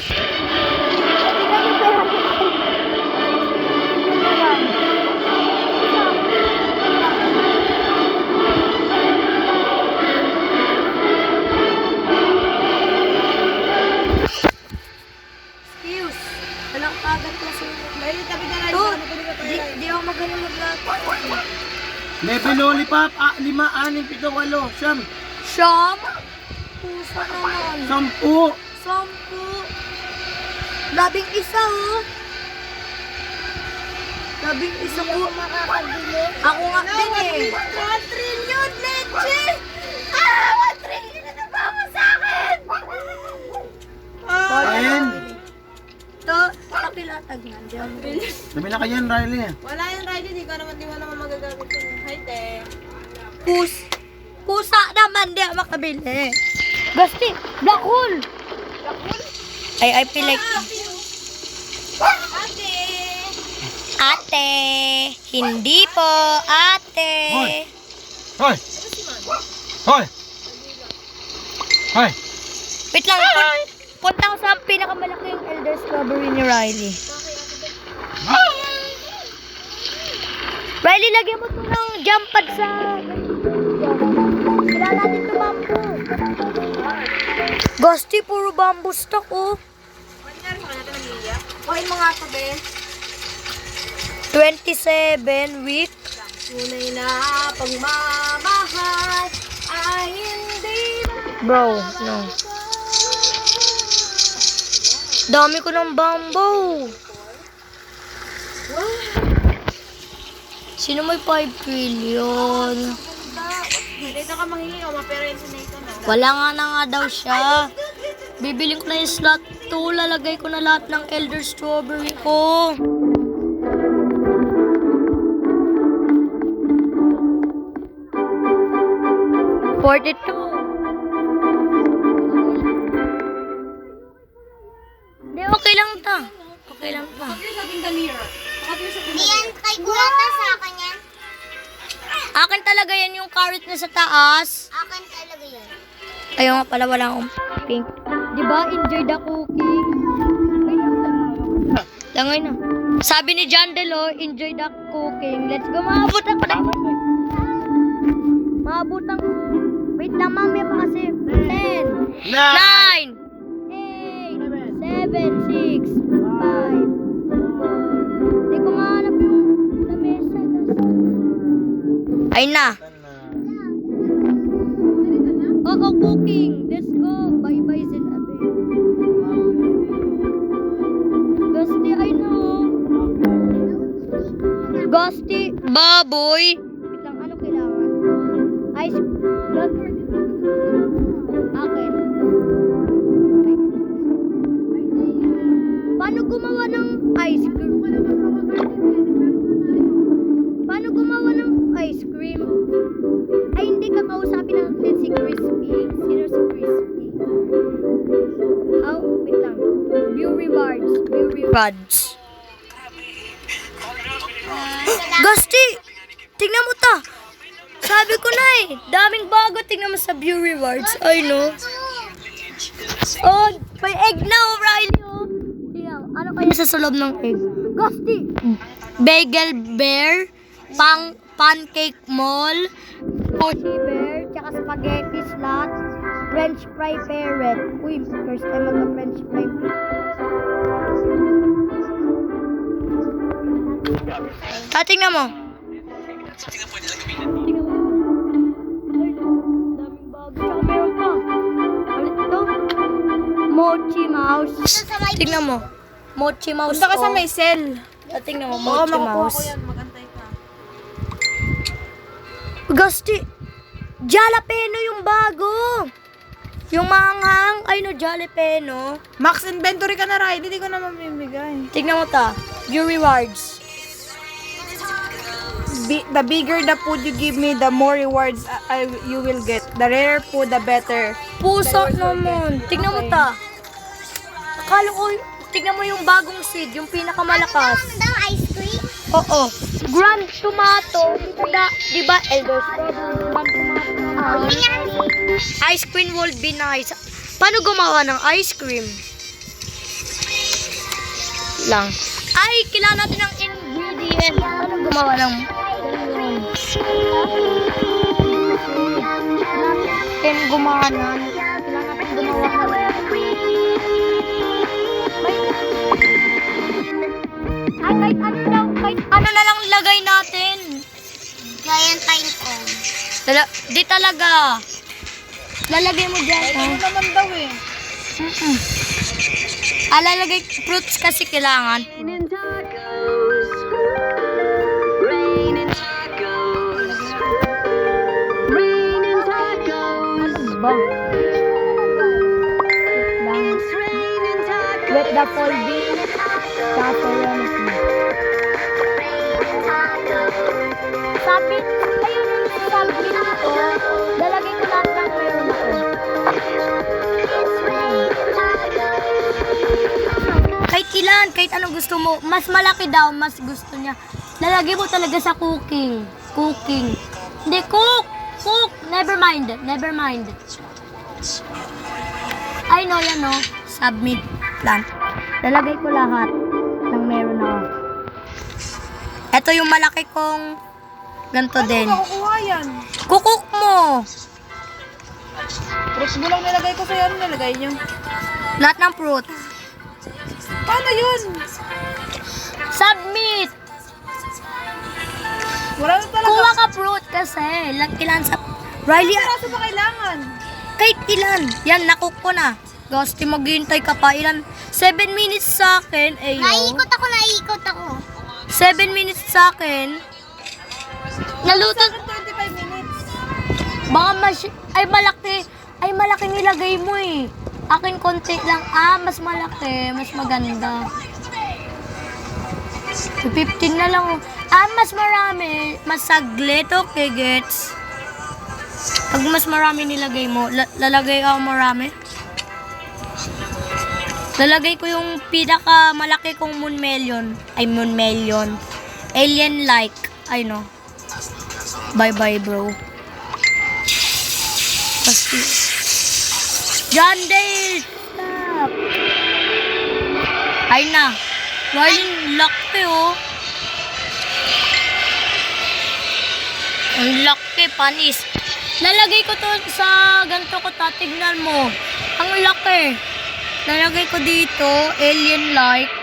Speaker 1: Excuse. Walang kagat na sila.
Speaker 4: Riley, tabi ka
Speaker 1: To,
Speaker 4: Riley.
Speaker 1: di ako magaling maglato.
Speaker 3: Level lollipop. 5, 6, 7, 8, siyam.
Speaker 1: Siyam? Pusa naman.
Speaker 3: 10.
Speaker 1: 10. 11, oh. 11 ko.
Speaker 2: Makakabili.
Speaker 1: Ako nga din eh.
Speaker 2: 1 trillion, leche! 1 trillion na ba mo sa akin?
Speaker 3: Ayan.
Speaker 1: Ito, pakilatag nga.
Speaker 3: Dami na kayan, Riley.
Speaker 4: Wala yan, Riley. Di mo naman magagamit yun. Hi, te.
Speaker 1: Pusa naman, di ako makabili. Gasti, black hole. I feel like... Ate, hindi po, ate.
Speaker 3: Hoy!
Speaker 1: Wait lang, punta ko sa pinakamalaking Elder Strawberry ni Riley. Riley, lagyan mo ito ng jump pad sa... Wala natin ito bamboo. Gasti, puro bamboo stock, oh.
Speaker 4: Pwede na rin natin ng liya.
Speaker 1: Okay, mga ito, be. 27 week.
Speaker 4: Tunay na pagmamahal ay hindi
Speaker 1: Bro, no. Dami ko ng bamboo. Sino may 5 trillion?
Speaker 4: Dito ka manghingi o ma-parents na ito na.
Speaker 1: Wala nga daw siya. Bibiling ko na yung slot 2. Lalagay ko na lahat ng Elder Strawberry ko. Hindi, okay lang ta. Okay lang ta.
Speaker 4: Here's something the mirror.
Speaker 2: Yan, kay Kulata sa akin yan.
Speaker 1: Akin talaga yan yung carrot na sa taas.
Speaker 2: Akin talaga yan.
Speaker 1: Ayaw nga pala, wala akong pink. Diba, enjoy the cooking. Langoy na. Sabi ni John Delo, enjoy the cooking. Let's go, maabot ako na. Maabot ang... Wait lang, mami pa kasi. 10, 9, 8, 7, 6, 5, 4. Hindi ko mahanap yung lamesa. Ay na. Oo, cooking. Let's go. Bye-bye, sinabi. Gusti, I know. Gusti, baboy. Wait lang, ano kailangan? Ice cream. Okay. Paano gumawa ng ice cream? Paano gumawa ng ice cream? Ay, hindi ka kausapin natin si Crispy. Sino si Crispy? How? Wait lang. View rewards. View rewards. Gusti! Tingnan mo ta! Sabi ko na eh. Daming bago. Tingnan mo sa view rewards. Ay, no? Oh, may egg na, oh, Riley, oh. Tingnan, ano kaya sa loob ng egg? Gusti! Bagel bear, pancake mall, mochi bear, tsaka spaghetti slot, french fry parrot. Uy, first time mag-french fry. Tingnan mo. Tingnan mo. Ay, daming bago. Tsaka meron pa. Ulit to. Mochi mouse. Tingnan mo. Mochi mouse.
Speaker 4: Punta ka sa
Speaker 1: oh.
Speaker 4: may cell.
Speaker 1: Tingnan mo,
Speaker 4: Oo,
Speaker 1: mochi
Speaker 4: makukuha
Speaker 1: mouse.
Speaker 4: ko yan. Magantay ka.
Speaker 1: Gusti, jalapeno yung bago. Yung maanghang, ay no, jalapeno.
Speaker 4: Max inventory ka na, Riley. Hindi ko na mamimigay.
Speaker 1: Tignan mo ta, view rewards.
Speaker 4: The bigger the food you give me, the more rewards you will get. The rarer food, the better.
Speaker 1: Puso naman. Tignan mo ta. Akala ko, tignan mo yung bagong seed, yung pinakamalakas.
Speaker 2: Ano daw, ice cream?
Speaker 1: Oo. Grand tomato. Diba, Elder Strawberry, grand tomato. Ice cream will be nice. Paano gumawa ng ice cream? Lang. Ay, kailangan natin ng ingredient. Paano gumawa ng... Kailangan gumawa ng... Kailangan natin gumawa ng... Ay, kahit ano na lang lagay natin.
Speaker 2: Giant pine cone.
Speaker 1: Di talaga. Lalagay mo dyan.
Speaker 4: Ano naman daw eh.
Speaker 1: Lalagay fruits kasi kailangan. Ano ba? With the folding, serenity. Submit. Ayun yung submit ko. Lalagay ko lahat ng meron ako. Kahit ilan, kahit anong gusto mo. Mas malaki daw, mas gusto niya. Lalagay mo talaga sa cooking. Cooking. Hindi, cook! Cook! Never mind. Never mind. I know yan, no? Submit. Plan. Lalagay ko lahat ng meron ako. Ito yung malaki kong ganito din.
Speaker 4: Ano makukuha yan?
Speaker 1: Kukuk mo!
Speaker 4: Fruits mo lang nilagay ko sa'yo. Ano nilagay nyo?
Speaker 1: Lahat ng fruit.
Speaker 4: Paano yun?
Speaker 1: Submit!
Speaker 4: Wala na talaga.
Speaker 1: Kuha ka fruit kasi. Ilan sa... Riley,
Speaker 4: Kaso ba kailangan?
Speaker 1: kahit ilan. Yan, nakook ko na. Gusti, maghihintay ka pa. Ilan? 7 minutes sa akin.
Speaker 2: Naiikot ako.
Speaker 1: 7 minutes sa akin. Naluto.
Speaker 4: 25 minutes.
Speaker 1: Baka ay malaki. Ay malaki nilagay mo eh. Akin konti lang. Mas malaki. Mas maganda. 15 na lang. Mas marami. Mas saglit. Okay, gets. Pag mas marami nilagay mo, lalagay ako marami. Lalagay ko yung pinaka malaki kong moon melon. Ay, moon melon. Alien like. Ay, no. Bye-bye, bro. Basti. John Dale! Stop! Ay na. Waling laki, oh. Ang laki, panis. Lalagay ko to sa ganito ko, tatignan mo. Ang laki. Lalagay ko dito, alien like.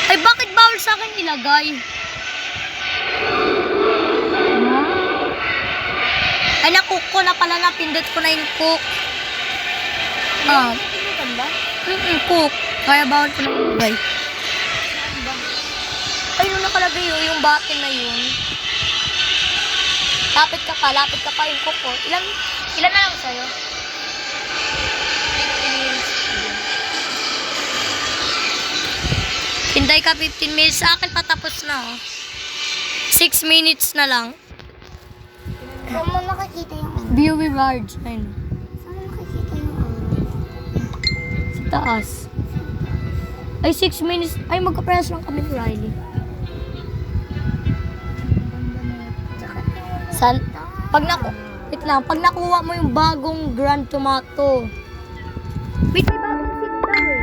Speaker 1: Ay, bakit bawal sa akin ilagay? Ay, nakook ko na pala, napindot ko na yung cook.
Speaker 4: Pinutan ba?
Speaker 1: Cook. Kaya bawal ko na ilagay. Ay, nung nakalagay yun, yung button na yun. Lapit ka pa yung cook ko. Ilan na lang sa'yo? 15 minutes. Hinday ka 15 minutes. Sa akin patapos na, oh. 6 minutes na lang.
Speaker 2: Saan mo nakikita yung ano?
Speaker 1: View rewards. Ayun.
Speaker 2: Saan mo nakikita yung ano?
Speaker 1: Sa taas. Ay, 6 minutes. Ay, magka-press lang kami ni Riley. Wait lang, pag nakuha mo yung bagong Grand Tomato. Wait, may bagong seed daw eh.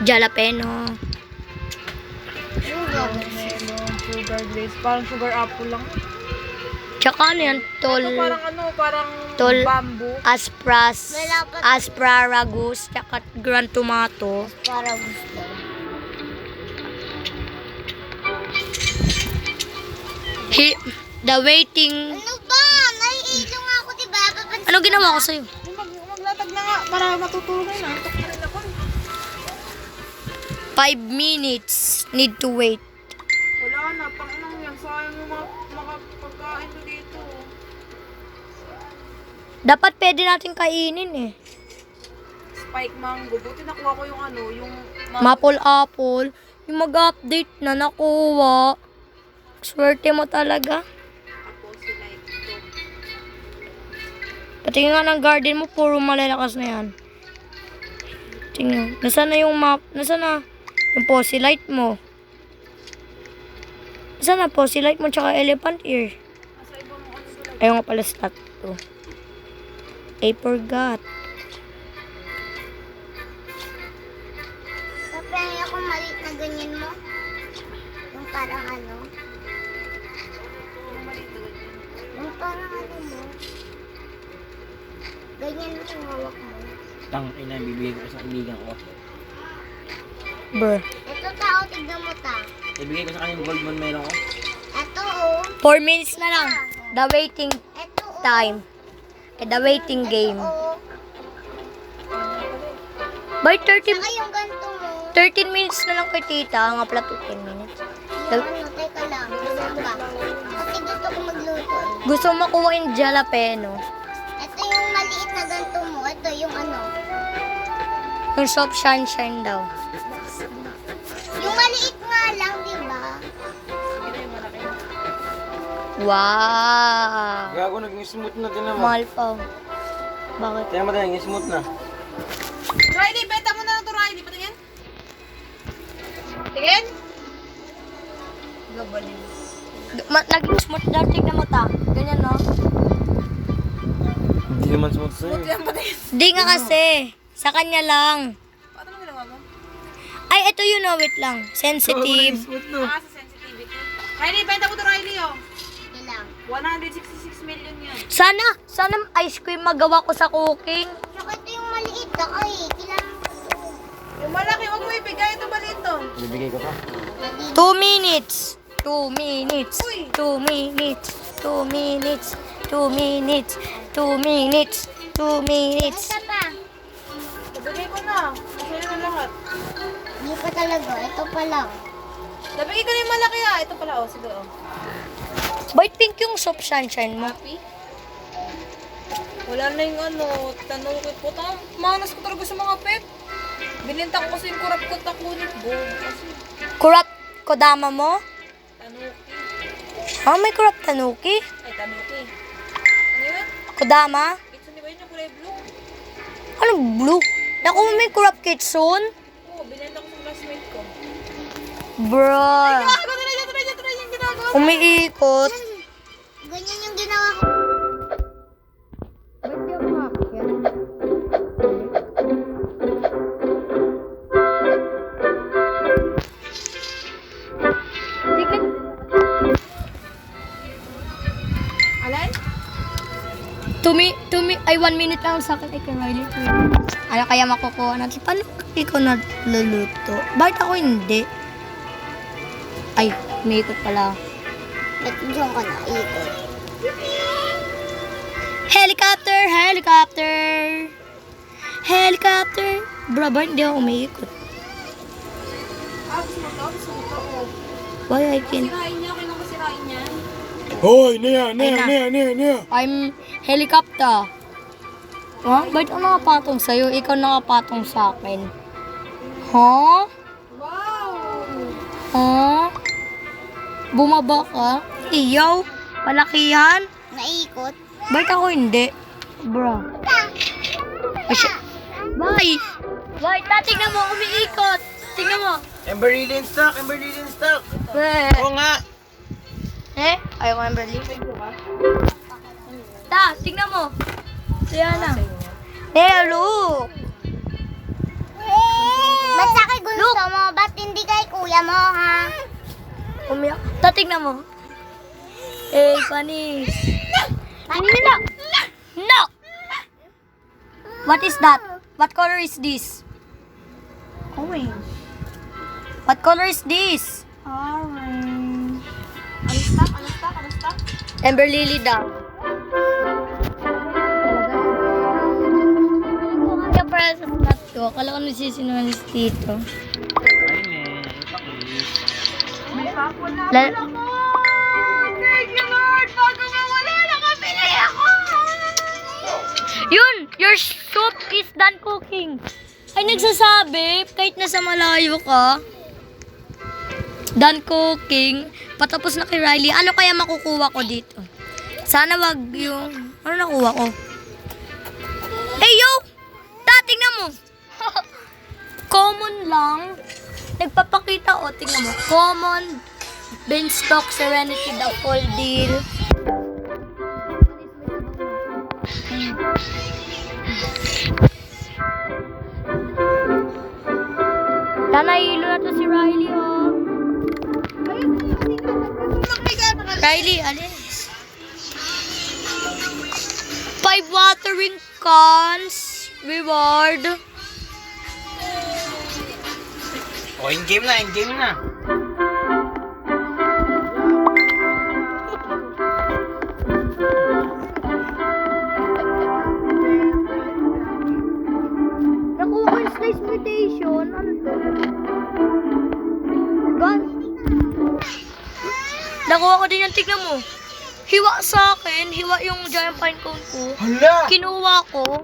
Speaker 1: Jalapeno.
Speaker 4: Melon, sugar glaze. Parang sugar apple lang.
Speaker 1: Tsaka ano yan,
Speaker 4: Parang
Speaker 1: Tol.
Speaker 4: bamboo.
Speaker 1: asparagus, tsaka Grand Tomato.
Speaker 2: Para gusto.
Speaker 1: The waiting.
Speaker 2: Ano ba? Naiilo nga ako, diba? Papansin
Speaker 1: Ano ginawa ko sa'yo?
Speaker 4: Maglatag na nga para matutulog na. Antok na rin ako.
Speaker 1: 5 minutes. Need to wait.
Speaker 4: Wala na. Panginang yan. Sayang yung mga pagkain ko dito.
Speaker 1: Dapat pwede natin kainin eh.
Speaker 4: Spike mango. Buti nakuha ko yung ano, yung
Speaker 1: Maple apple. Yung mag-update na nakuha. Swerte mo talaga.
Speaker 4: apple sila ito.
Speaker 1: Pati nga ng garden mo, puro malalakas na yan. Tingnan. Nasaan na yung map? Nasaan na yung Posilight mo? Nasaan na Posilight mo tsaka elephant ear?
Speaker 4: Nasa ibang ano sila.
Speaker 1: Ayaw nga pala stat to. I forgot.
Speaker 2: Kapag ako maliit na ganyan mo. Yung parang ano. Yung parang ano mo. Ganyan mo yung hawak mo.
Speaker 3: Tang, ina, bibigay ko sa kaibigan ko.
Speaker 1: Bruh.
Speaker 2: Ito tao, tignan mo ta.
Speaker 3: Ibigay ko sa kanya yung gold moon meron ko.
Speaker 2: Ito oh.
Speaker 1: 4 minutes na lang. The waiting
Speaker 2: Ito oh.
Speaker 1: time. The waiting game.
Speaker 2: Oo.
Speaker 1: By 30
Speaker 2: Saka yung ganito mo.
Speaker 1: 13 minutes na lang kay tita. Nga pala 15 minutes.
Speaker 2: Yung ano, teka lang. Saan ba? Kasi gusto ko magluto.
Speaker 1: Gusto mo makuha yung jalapeno.
Speaker 2: Ito yung maliit na ganito mo. Ito yung ano.
Speaker 1: Yung soft shine daw.
Speaker 2: Yung maliit nga lang, di ba?
Speaker 1: Wow.
Speaker 3: Gago, naging smooth na din naman.
Speaker 1: Mahal pa. Bakit?
Speaker 3: Tiyan mo tayo, naging smooth na.
Speaker 4: Riley, benta mo na lang to, Riley. Patingin. Tingin. Gabalin.
Speaker 1: Naging smooth daw. Tignan mo ta. Ganyan, no?
Speaker 3: Hindi naman smooth sa'yo.
Speaker 4: Buti yan, patingin.
Speaker 1: Di nga kasi. Sa kanya lang.
Speaker 4: Paano mo ginawa mo?
Speaker 1: Ay, ito yun, oh. Wait lang. Sensitive.
Speaker 3: Smooth no.
Speaker 4: Sa sensitivity. Riley, benta mo to, Riley, oh.
Speaker 2: Ito lang.
Speaker 4: 166 million yan.
Speaker 1: Sana ice cream magawa ko sa cooking.
Speaker 2: Saka ito yung maliit ako eh. Kailangan ko ito.
Speaker 4: Yung malaki, huwag mo ibigay. Ito maliit to.
Speaker 3: Ibigay ko to.
Speaker 1: 2 minutes. 2 minutes.
Speaker 4: Uy.
Speaker 1: 2 minutes. 2 minutes. 2 minutes. 2 minutes. 2 minutes.
Speaker 2: Isa pa.
Speaker 4: Nabigay ko na. Masaya na lahat.
Speaker 2: Hindi pa talaga. Ito pa lang.
Speaker 4: Nabigay ko na yung malaki ah. Ito pala oh. Sige oh.
Speaker 1: Ba't pink yung soft sunshine mo?
Speaker 4: Happy? Wala na yung ano. Tanungkit ko. Manas ko talaga sa mga pep. Bininta ko kasi yung kurap ko takunit. Boom. Kasi
Speaker 1: Kurap kodama mo?
Speaker 4: tanuki.
Speaker 1: May kurap tanuki?
Speaker 4: Ay, tanuki. Ano yun?
Speaker 1: Kodama?
Speaker 4: Ito di ba yun yung kulay blue?
Speaker 1: Ano blue? Naku, may kurap kitsun?
Speaker 4: Oo, binenta ko sa classmate ko.
Speaker 1: Bruh.
Speaker 4: Try yung ginagawa.
Speaker 1: Umiikot.
Speaker 2: Ganyan yung ginawa ko.
Speaker 1: Ba't di ako makakyan?
Speaker 4: Alin?
Speaker 1: 1 minute lang sa akin. Ay, kay Riley. Ano kaya makukuha natin? Paano ikaw naluluto? Bakit ako hindi? Ay, umiikot pala.
Speaker 2: Ba't dyan ka na ikot?
Speaker 1: Helicopter! Helicopter! Helicopter! Bro, ba hindi ako umiikot?
Speaker 4: Gusto mo to? Gusto mo to? Oh.
Speaker 1: Why I can't?
Speaker 4: Sirain niya. Kailangan ko sirain niya.
Speaker 3: Hoy, Nia.
Speaker 1: I'm helicopter. Ha? Ba't ako nakapatong sa'yo? Ikaw nakapatong sa akin. Ha?
Speaker 4: Wow!
Speaker 1: Ha? Bumaba ka? Iyaw? Palakihan?
Speaker 2: Naikot?
Speaker 1: Ba't ako hindi? Bro. Bye! Bye! Tingnan mo, umiikot! Tingnan mo!
Speaker 3: Emberly in stock.
Speaker 1: Weh!
Speaker 3: Oo nga.
Speaker 1: Ayaw ko ng Berlin. Tingnan mo! Diana. Look!
Speaker 2: Ba't sa akin gusto mo? Ba't hindi kay kuya mo, ha?
Speaker 1: Umiyak. Tingnan mo. Panis. No! No! What is that? What color is this? Orange. What color is this? Orange.
Speaker 4: Ano stock?
Speaker 1: Ember Lily daw. Kaya para sa slot ko, akala ko nasisinungalis dito.
Speaker 4: May wala
Speaker 1: La-
Speaker 4: ko! Thank you, Lord! Bago nga wala, nakabili ako!
Speaker 1: Yun! Your soup is done cooking. Ay, nagsasabi, kahit nasa malayo ka, done cooking, patapos na kay Riley, ano kaya makukuha ko dito? Sana wag yung, ano nakuha ko? Hey, yo! Tingnan mo! Common lang. Nagpapakita, tingnan mo. Common, Beanstalk, Serenity, the full deal. Nahilo na to si Riley, oh. Riley, alis. 5 watering cans. Reward.
Speaker 3: Oh, in-game na.
Speaker 1: Nakuha ko yung slice mutation. Ano to? Gan. Nakuha ko din yung tignan mo. Hiwa sa akin. Hiwa yung giant pine cone ko.
Speaker 3: Hala!
Speaker 1: Kinuha ko.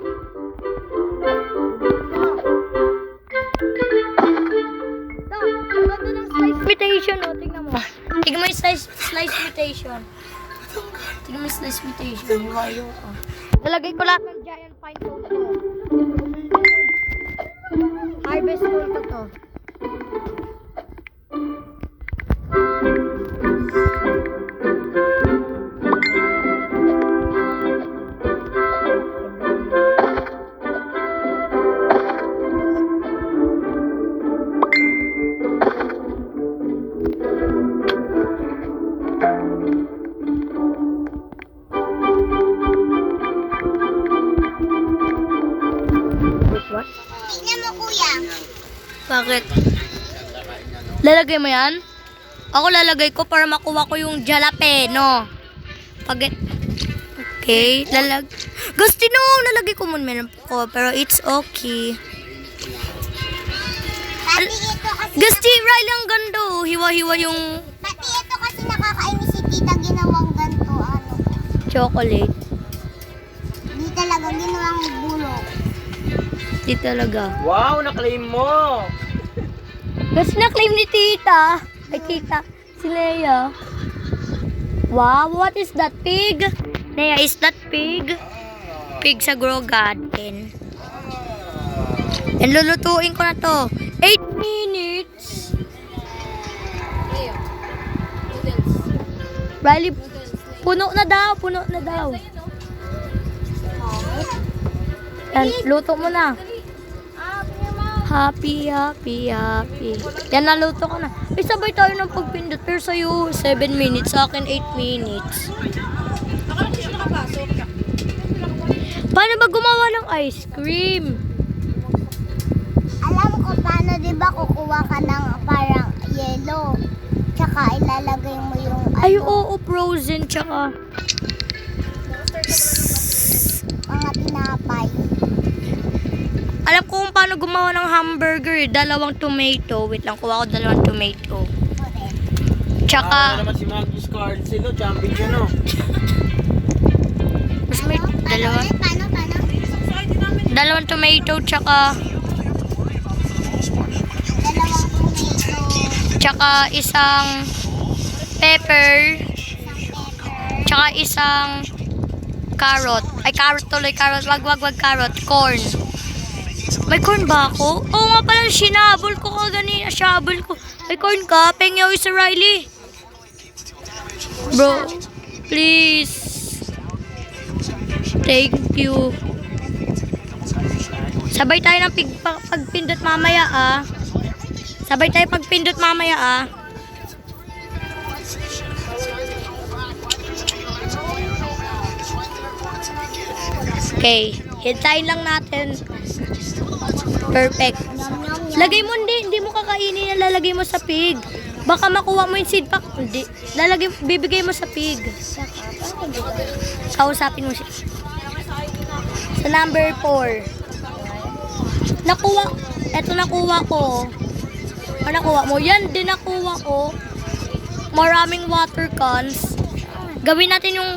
Speaker 1: Ang ganda ng slice mutation, oh. Tignan mo. Tignan mo yung slice mutation. Tignan mo yung slice mutation. Hiwayo ko. Nalagay ko lahat ng giant pine cone ko. Harvest ko ito to. What?
Speaker 2: Tingnan mo, kuya.
Speaker 1: Bakit? Lalagay mo yan? Ako lalagay ko para makuha ko yung jalapeno. Okay, Gusti no, lalagay ko muna ko, pero it's okay.
Speaker 2: Pati ito kasi,
Speaker 1: Gusti, Riley, ang gando. Hiwa-hiwa yung
Speaker 2: pati ito kasi nakakainis si tita ginawang ganito, ano.
Speaker 1: chocolate.
Speaker 2: Di talaga ginawang bulok.
Speaker 1: Di talaga.
Speaker 3: Wow, na-claim mo!
Speaker 1: Gusti na-claim ni tita. Ay, tita. Si Leia. Wow, what is that, pig? Leia, is that pig? Pig sa grow garden. And lulutuin ko na to. 8 minutes. Riley, puno na daw. Yan, luto mo na. Happy. Yan, naluto ko na. Ay, sabay tayo ng pagpindot. Pero sa'yo, 7 minutes. Sa akin, 8 minutes. Paano ba gumawa ng ice cream?
Speaker 2: Alam ko paano, di ba kukuha ka ng parang yellow. Tsaka ilalagay mo yung
Speaker 1: Ay, oo, frozen. Tsaka,
Speaker 2: mga tinapay.
Speaker 1: alam ko kung paano gumawa ng hamburger. 2 tomato. Wait lang, kuha ko 2 tomato. Tsaka,
Speaker 3: naman si Magnus Carlsen, no? Champion siya, no?
Speaker 1: mas may
Speaker 2: Paano?
Speaker 1: 2 tomato. Tsaka,
Speaker 2: 2 tomato,
Speaker 1: tsaka isang pepper. Tsaka isang carrot. Ay, carrot tuloy, carrot. Wag, carrot. Corn. May corn ba ako? Oo nga pala, sinabol ko kaganina. Shabol ko. May corn ka? Pengyaw sa Riley. Bro, please. Thank you. Sabay tayo ng pagpindot mamaya, ah. Sabay tayo pagpindot mamaya, ah. Okay, hintayin lang natin. Perfect. Lagay mo, hindi mo kakainin, lalagay mo sa pig. Baka makuha mo yung seed pack. Hindi. Bibigay mo sa pig. Kausapin mo siya. Sa number 4. Nakuha ko. Ano nakuha mo? Yan din nakuha ko. Maraming water cans. Gawin natin yung...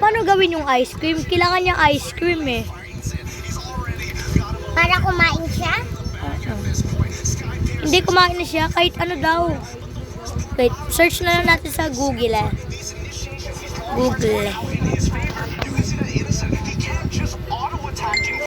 Speaker 1: Paano gawin yung ice cream? Kailangan niya ice cream eh.
Speaker 2: para kumain siya.
Speaker 1: Hindi kumain na siya. Kahit ano daw. Wait, search na lang natin sa Google eh. Google.